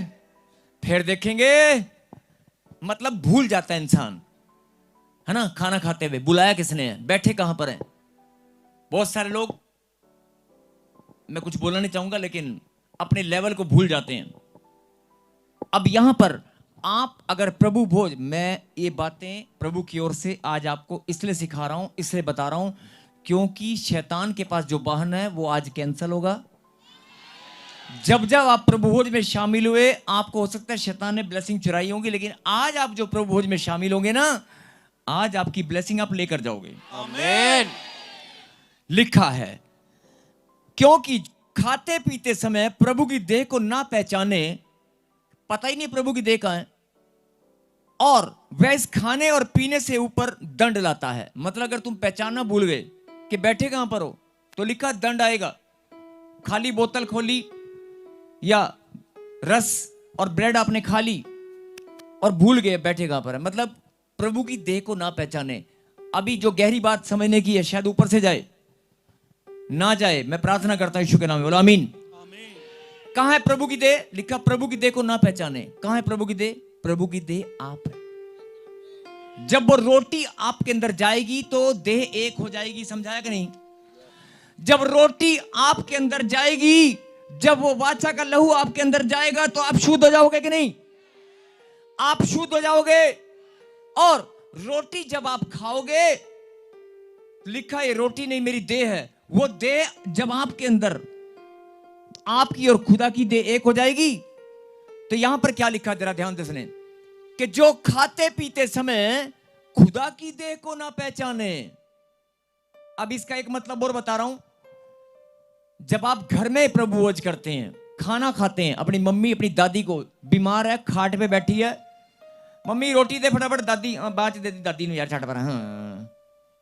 फिर देखेंगे। मतलब भूल जाता है इंसान, है ना, खाना खाते हुए बुलाया किसने है, बैठे कहां पर हैं। बहुत सारे लोग, मैं कुछ बोलना नहीं चाहूंगा, लेकिन अपने लेवल को भूल जाते हैं। अब यहां पर आप अगर प्रभु भोज, मैं ये बातें प्रभु की ओर से आज आपको इसलिए सिखा रहा हूं, इसलिए बता रहा हूं, क्योंकि शैतान के पास जो बहाना है वो आज कैंसिल होगा। जब जब आप प्रभु भोज में शामिल हुए, आपको हो सकता है शैतान ने ब्लेसिंग चुराई होंगी, लेकिन आज आप जो प्रभु भोज में शामिल होंगे ना, आज आपकी ब्लेसिंग आप लेकर जाओगे। आमीन। लिखा है, क्योंकि खाते पीते समय प्रभु की देह को ना पहचाने, पता ही नहीं प्रभु की देह कहां है, और वह इस खाने और पीने से ऊपर दंड लाता है। मतलब अगर तुम पहचानना भूल गए कि बैठे कहां पर हो, तो लिखा दंड आएगा। खाली बोतल खोली या रस और ब्रेड आपने खा ली और भूल गए बैठे कहां पर है, मतलब प्रभु की देह को ना पहचाने। अभी जो गहरी बात समझने की है, शायद ऊपर से जाए ना जाए, मैं प्रार्थना करता हूं यीशु के नाम में, बोलो आमीन। कहां है प्रभु की देह, लिखा प्रभु की देह को ना पहचाने। कहां है प्रभु की देह, प्रभु की देह आप है। जब वो रोटी आपके अंदर जाएगी तो देह एक हो जाएगी, समझाया कि नहीं। जब रोटी आपके अंदर जाएगी, जब वो वाचा का लहू आपके अंदर जाएगा, तो आप शुद्ध हो जाओगे कि नहीं। आप शुद्ध हो जाओगे। और रोटी जब आप खाओगे, लिखा है रोटी नहीं मेरी देह है, वो देह जब आपके अंदर आपकी और खुदा की देह एक हो जाएगी, तो यहां पर क्या लिखा जरा ध्यान से सुने कि जो खाते पीते समय खुदा की देह को ना पहचाने। अब इसका एक मतलब और बता रहा हूं। जब आप घर में प्रभु भोज करते हैं, खाना खाते हैं, अपनी मम्मी अपनी दादी को, बीमार है खाट पे बैठी है, मम्मी रोटी दे फटाफट, दादी बाद दे दी दादी नु यार छट पर, हाँ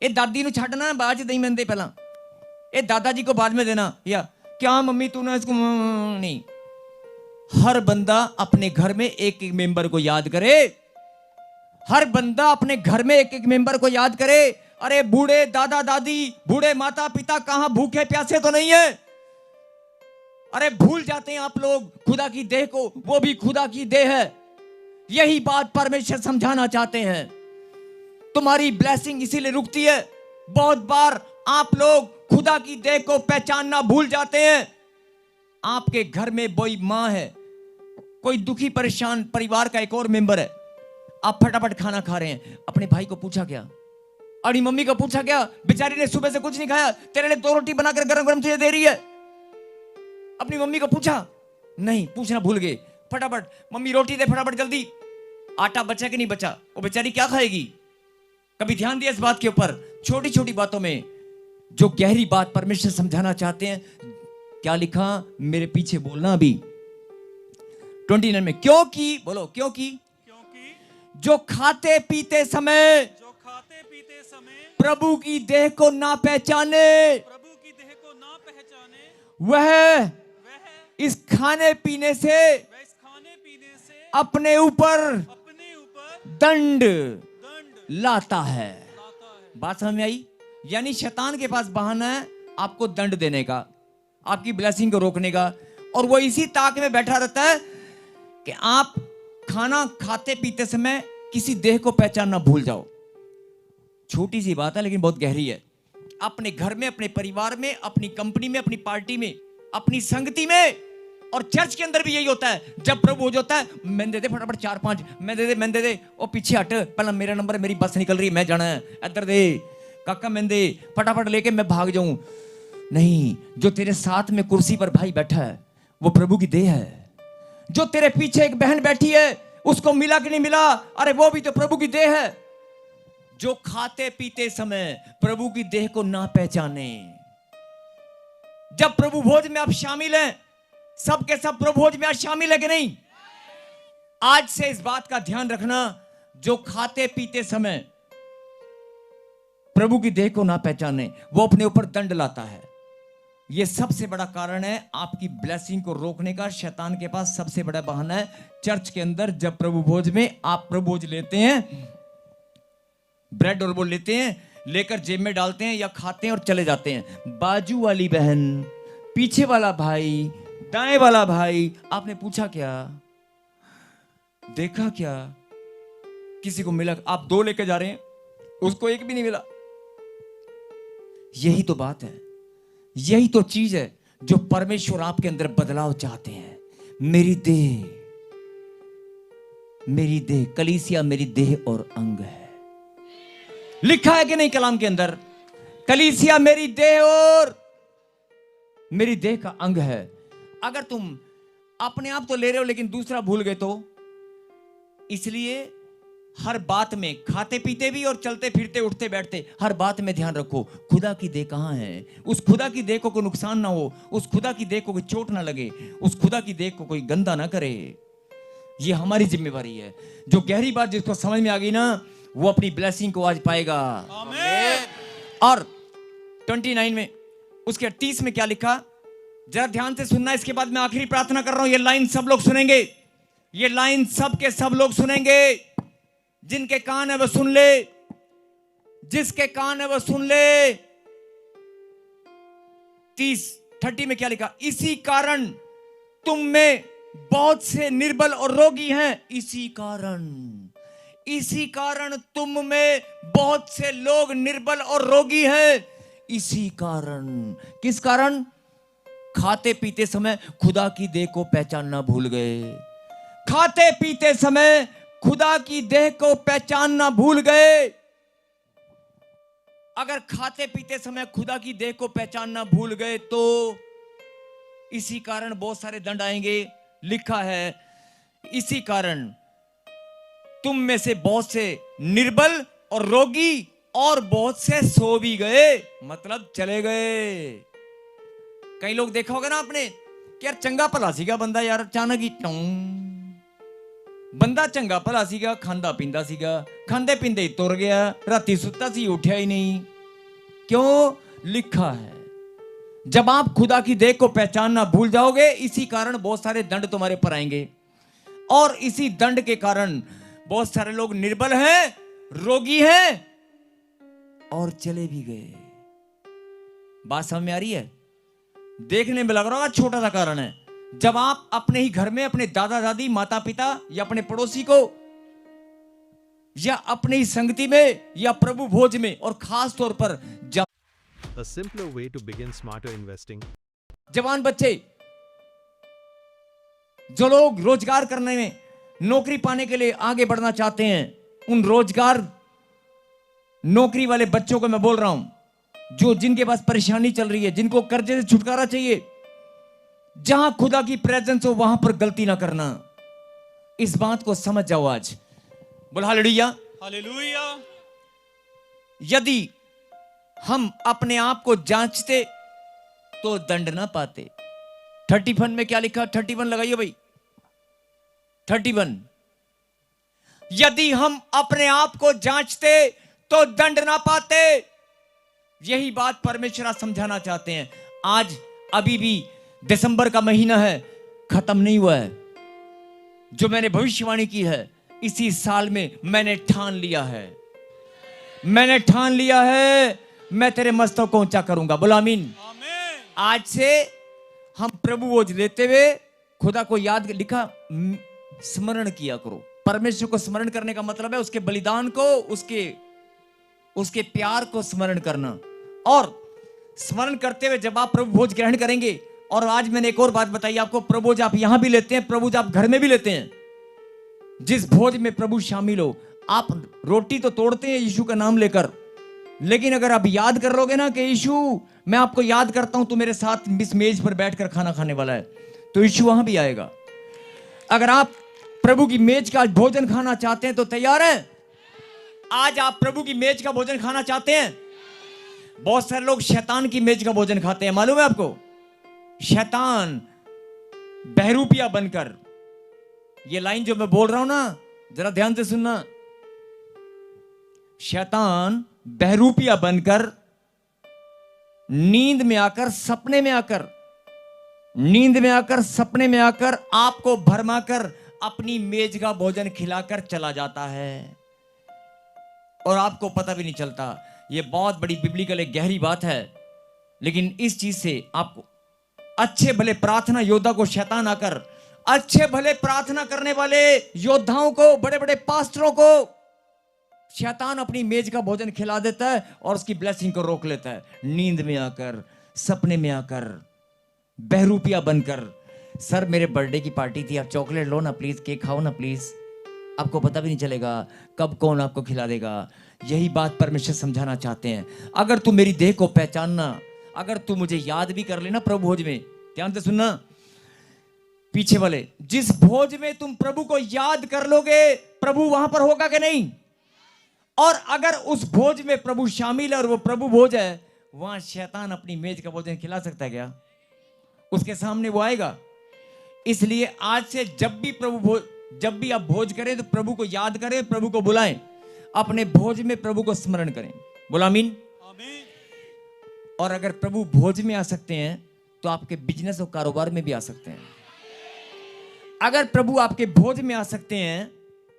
ये दादी नु छड़ना बाद दही मैं दे पहला, ये दादाजी को बाद में देना, या क्या मम्मी तूने इसको नहीं। हर बंदा अपने घर में एक एक मेंबर को याद करे, हर बंदा अपने घर में एक एक मेंबर को याद करे। अरे बूढ़े दादा दादी, बूढ़े माता पिता कहां भूखे प्यासे तो नहीं है। अरे भूल जाते हैं आप लोग खुदा की देह को, वो भी खुदा की देह है। यही बात परमेश्वर समझाना चाहते हैं। तुम्हारी ब्लेसिंग इसीलिए रुकती है। बहुत बार आप लोग खुदा की देह को पहचानना भूल जाते हैं। आपके घर में कोई मां है, कोई दुखी परेशान परिवार का एक और मेंबर है, आप फटाफट खाना खा रहे हैं, अपने भाई को पूछा क्या, अपनी मम्मी को पूछा क्या, बेचारी ने सुबह से कुछ नहीं खाया, तेरे लिए 2 रोटी बनाकर गरम गरम तुझे दे रही है। अपनी मम्मी को पूछा नहीं, पूछना भूल गए, फटाफट मम्मी रोटी दे फटाफट जल्दी, आटा बचा कि नहीं बचा, वो बेचारी क्या खाएगी। कभी ध्यान दिया इस बात के ऊपर। छोटी छोटी बातों में जो गहरी बात परमेश्वर समझाना चाहते हैं। क्या लिखा, मेरे पीछे बोलना अभी 29 में, क्योंकि बोलो क्योंकि जो खाते पीते समय प्रभु की देह को ना पहचाने, वह इस खाने पीने से अपने ऊपर दंड लाता है। बात समझ में आई? यानी शैतान के पास बहाना है आपको दंड देने का, आपकी ब्लेसिंग को रोकने का, और वो इसी ताक में बैठा रहता है कि आप खाना खाते पीते समय किसी देह को पहचानना भूल जाओ। छोटी सी बात है लेकिन बहुत गहरी है। अपने घर में, अपने परिवार में, अपनी कंपनी में, अपनी पार्टी में, अपनी संगति में, और चर्च के अंदर भी यही होता है। जब प्रभु हो जाता है, मैं दे दे फटाफट 4-5, मैं दे दे, ओ पीछे हट, पहला मेरा नंबर है, मेरी बस निकल रही है, मैं जाना है, इधर दे काका, मैं दे फटाफट लेके मैं भाग जाऊं। नहीं, जो तेरे साथ में कुर्सी पर भाई बैठा है वो प्रभु की देह है। जो तेरे पीछे एक बहन बैठी है, उसको मिला कि नहीं मिला, अरे वो भी तो प्रभु की देह है। जो खाते पीते समय प्रभु की देह को ना पहचाने। जब प्रभु भोज में आप शामिल हैं, सब के सब प्रभु भोज में आज शामिल है कि नहीं? आज से इस बात का ध्यान रखना, जो खाते पीते समय प्रभु की देह को ना पहचाने, वो अपने ऊपर दंड लाता है। यह सबसे बड़ा कारण है आपकी ब्लेसिंग को रोकने का। शैतान के पास सबसे बड़ा बहाना है। चर्च के अंदर जब प्रभु भोज में आप प्रभु भोज लेते हैं, ब्रेड और वो लेते हैं, लेकर जेब में डालते हैं या खाते हैं और चले जाते हैं। बाजू वाली बहन, पीछे वाला भाई, दाएं वाला भाई, आपने पूछा क्या, देखा क्या, किसी को मिला? आप 2 लेके जा रहे हैं, उसको एक भी नहीं मिला। यही तो बात है, यही तो चीज है जो परमेश्वर आपके अंदर बदलाव चाहते हैं। मेरी देह कलीसिया मेरी देह और अंग है। लिखा है कि नहीं कलाम के अंदर, कलीसिया मेरी देह और मेरी देह का अंग है। अगर तुम अपने आप तो ले रहे हो लेकिन दूसरा भूल गए तो, इसलिए हर बात में, खाते पीते भी और चलते फिरते उठते बैठते, हर बात में ध्यान रखो खुदा की देह कहां है। उस खुदा की देह को कोई नुकसान ना हो, उस खुदा की देह को कोई चोट ना लगे, उस खुदा की देह को कोई गंदा ना करे। ये हमारी जिम्मेवारी है। जो गहरी बात जिसको समझ में आ गई ना, वो अपनी ब्लेसिंग को आज पाएगा। आमीन। और 29 में, उसके 30 में क्या लिखा, जरा ध्यान से सुनना। इसके बाद मैं आखिरी प्रार्थना कर रहा हूं। ये लाइन सब लोग सुनेंगे, ये लाइन सब के सब लोग सुनेंगे। जिनके कान है वो सुन ले, जिसके कान है वो सुन ले। 30 में क्या लिखा, इसी कारण तुम में बहुत से निर्बल और रोगी हैं। इसी कारण तुम में बहुत से लोग निर्बल और रोगी हैं। इसी कारण, किस कारण? खाते पीते समय खुदा की देह को पहचानना भूल गए। खाते पीते समय खुदा की देह को पहचानना भूल गए, अगर खाते पीते समय खुदा की देह को पहचानना भूल गए तो इसी कारण बहुत सारे दंड आएंगे। लिखा है इसी कारण तुम में से बहुत से निर्बल और रोगी और बहुत से सो भी गए, मतलब चले गए। कई लोग देखा होगा ना आपने कि यार चंगा भला सीगा बंदा, यार अचानक ही बंदा चंगा भला सीगा, खांदा पींदा सीगा, खांदे पींदे ही तुर गया, राती सुत्ता सी उठा ही नहीं। क्यों? लिखा है जब आप खुदा की देह को पहचानना भूल जाओगे, इसी कारण बहुत सारे दंड तुम्हारे पर आएंगे, और इसी दंड के कारण बहुत सारे लोग निर्बल हैं, रोगी हैं और चले भी गए। बात समझ में आ रही है? देखने में लग रहा होगा छोटा सा कारण है। जब आप अपने ही घर में अपने दादा दादी, माता पिता या अपने पड़ोसी को या अपने ही संगति में या प्रभु भोज में, और खास तौर पर A simpler way to begin smarter investing. जवान बच्चे, जो लोग रोजगार करने में, नौकरी पाने के लिए आगे बढ़ना चाहते हैं, उन रोजगार नौकरी वाले बच्चों को मैं बोल रहा हूं, जो जिनके पास परेशानी चल रही है, जिनको कर्जे से छुटकारा चाहिए, जहां खुदा की प्रेजेंस हो वहां पर गलती ना करना। इस बात को समझ जाओ आज। बोल हालेलुया। हालेलुया। यदि हम अपने आप को जांचते तो दंड ना पाते। 31 में क्या लिखा? 31 लगाइए भाई, 31। यदि हम अपने आप को जांचते तो दंड ना पाते। यही बात परमेश्वर आज समझाना चाहते हैं। आज अभी भी दिसंबर का महीना है, खत्म नहीं हुआ है। जो मैंने भविष्यवाणी की है, इसी साल में मैंने ठान लिया है, मैंने ठान लिया है, मैं तेरे मस्तक को ऊंचा करूंगा। बोलो आमीन। आमीन। आज से हम प्रभु भोज लेते हुए खुदा को याद, लिखा स्मरण किया करो। परमेश्वर को स्मरण करने का मतलब है उसके बलिदान को, उसके प्यार को स्मरण करना। और स्मरण करते हुए जब आप प्रभु भोज ग्रहण करेंगे, और आज मैंने एक और बात बताई आपको, प्रभु भोज आप यहां भी लेते हैं, प्रभु भोज आप घर में भी लेते हैं। जिस भोज में प्रभु शामिल हो, आप रोटी तो तोड़ते हैं यीशु का नाम लेकर, लेकिन अगर आप याद कर लोगे ना कि यीशु मैं आपको याद करता हूं, तो मेरे साथ इस मेज पर बैठकर खाना खाने वाला है, तो यीशु वहां भी आएगा। अगर आप प्रभु की मेज का भोजन खाना चाहते हैं तो तैयार हैं? आज आप प्रभु की मेज का भोजन खाना चाहते हैं? बहुत सारे लोग शैतान की मेज का भोजन खाते हैं, मालूम है आपको? शैतान बहरूपिया बनकर, ये लाइन जो मैं बोल रहा हूं ना, जरा ध्यान से सुनना। शैतान बहरूपिया बनकर, नींद में आकर, सपने में आकर, नींद में आकर, सपने में आकर आपको भरमाकर अपनी मेज का भोजन खिलाकर चला जाता है, और आपको पता भी नहीं चलता। यह बहुत बड़ी बिब्लिकल एक गहरी बात है। लेकिन इस चीज से आपको, अच्छे भले प्रार्थना योद्धा को शैतान आकर, अच्छे भले प्रार्थना करने वाले योद्धाओं को, बड़े बड़े पास्टरों को शैतान अपनी मेज का भोजन खिला देता है और उसकी ब्लेसिंग को रोक लेता है। नींद में आकर, सपने में आकर, बहरूपिया बनकर, सर मेरे बर्थडे की पार्टी थी, आप चॉकलेट लो ना प्लीज, केक खाओ ना प्लीज, आपको पता भी नहीं चलेगा कब कौन आपको खिला देगा। यही बात परमेश्वर समझाना चाहते हैं। अगर तू मेरी देह को पहचानना, अगर तू मुझे याद भी कर लेना प्रभु भोज में, ध्यान से सुनना पीछे वाले, जिस भोज में तुम प्रभु को याद कर लोगे, प्रभु वहां पर होगा कि नहीं? और अगर उस भोज में प्रभु शामिल है और वो प्रभु भोज है, वहां शैतान अपनी मेज का भोजन खिला सकता है क्या? उसके सामने वो आएगा। इसलिए आज से जब भी आप भोज करें तो प्रभु को याद करें, प्रभु को बुलाएं, अपने भोज में प्रभु को स्मरण करें। बोला आमीन। आमीन। और अगर प्रभु भोज में आ सकते हैं तो आपके बिजनेस और कारोबार में भी आ सकते हैं। अगर प्रभु आपके भोज में आ सकते हैं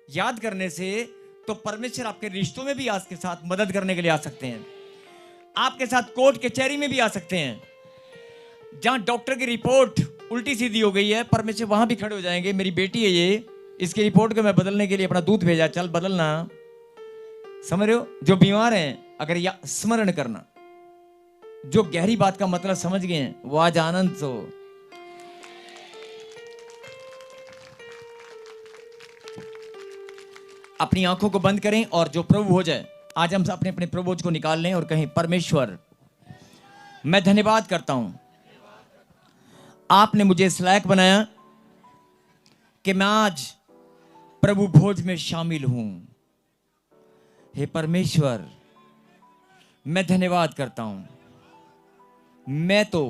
याद करने से, तो परमेश्वर आपके रिश्तों में भी आपके साथ मदद करने के लिए आ सकते हैं। आपके साथ कोर्ट कचहरी में भी आ सकते हैं। जहां डॉक्टर की रिपोर्ट उल्टी सीधी हो गई है, परमेश्वर वहां भी खड़े हो जाएंगे। मेरी बेटी है ये, इसकी रिपोर्ट को मैं बदलने के लिए अपना दूध भेजा, चल बदलना। समझ रहे हो? जो बीमार हैं, अगर या स्मरण करना, जो गहरी बात का मतलब समझ गए हैं, वो आज आनंद सो। अपनी आंखों को बंद करें और जो प्रभु हो जाए, आज हम अपने अपने प्रभुज को निकाल लें और कहें, परमेश्वर मैं धन्यवाद करता हूं, आपने मुझे इस लायक बनाया कि मैं आज प्रभु भोज में शामिल हूं। हे परमेश्वर, मैं धन्यवाद करता हूं। मैं तो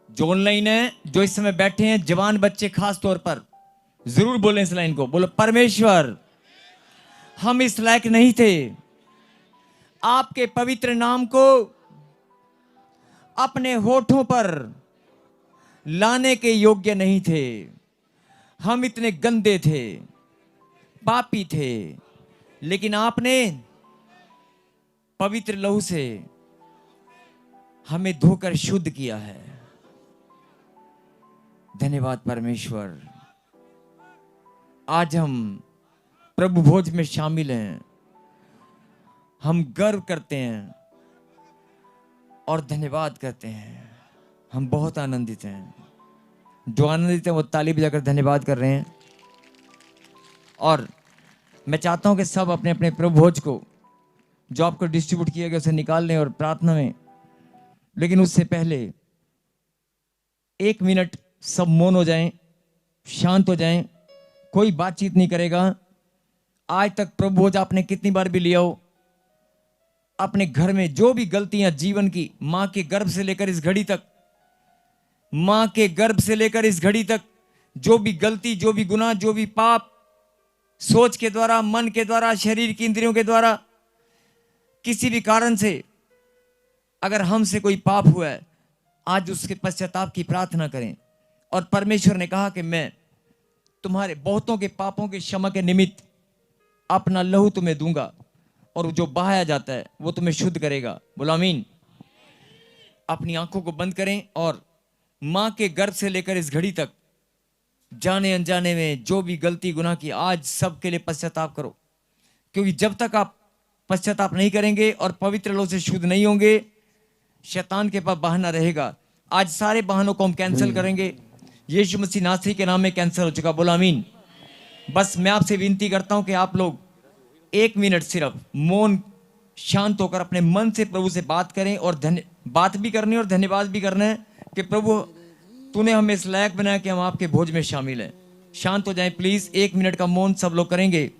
जो ऑनलाइन है, जो इस समय बैठे हैं, जवान बच्चे खास तौर पर जरूर बोलें इस लाइन को, बोलो, परमेश्वर हम इस लायक नहीं थे, आपके पवित्र नाम को अपने होठों पर लाने के योग्य नहीं थे। हम इतने गंदे थे, पापी थे, लेकिन आपने पवित्र लहू से हमें धोकर शुद्ध किया है। धन्यवाद परमेश्वर। आज हम प्रभु भोज में शामिल हैं, हम गर्व करते हैं और धन्यवाद करते हैं। हम बहुत आनंदित हैं। जो आनंदित हैं वो ताली बजाकर धन्यवाद कर रहे हैं। और मैं चाहता हूं कि सब अपने अपने प्रभु भोज को जो आपको डिस्ट्रीब्यूट किया गया उसे निकाल लें और प्रार्थना में, लेकिन उससे पहले 1 मिनट सब मौन हो जाएं, शांत हो जाएं, कोई बातचीत नहीं करेगा। आज तक प्रभु भोज आपने कितनी बार भी लिया हो, अपने घर में जो भी गलतियां जीवन की, मां के गर्भ से लेकर इस घड़ी तक, मां के गर्भ से लेकर इस घड़ी तक जो भी गलती, जो भी गुनाह, जो भी पाप, सोच के द्वारा, मन के द्वारा, शरीर की इंद्रियों के द्वारा, किसी भी कारण से अगर हमसे कोई पाप हुआ है, आज उसके पश्चाताप की प्रार्थना करें। और परमेश्वर ने कहा कि मैं तुम्हारे बहुतों के पापों के क्षमा के निमित्त अपना लहू तुम्हें दूंगा, और जो बहाया जाता है वो तुम्हें शुद्ध करेगा। बोलो आमीन। अपनी आंखों को बंद करें और मां के गर्भ से लेकर इस घड़ी तक जाने अनजाने में जो भी गलती गुनाह की, आज सबके लिए पश्चाताप करो। क्योंकि जब तक आप पश्चाताप नहीं करेंगे और पवित्र लोग से शुद्ध नहीं होंगे, शैतान के पास बहाना रहेगा। आज सारे बहानों को हम कैंसिल करेंगे। यीशु मसीह नासरी के नाम में कैंसिल हो चुका। बोलो आमीन। बस मैं आपसे विनती करता हूं कि आप लोग 1 मिनट सिर्फ मौन शांत होकर अपने मन से प्रभु से बात करें, और बात भी करनी है और धन्यवाद भी करना है कि प्रभु तूने हमें इस लायक बनाया कि हम आपके भोज में शामिल हैं। शांत हो जाएं प्लीज। 1 मिनट का मौन सब लोग करेंगे।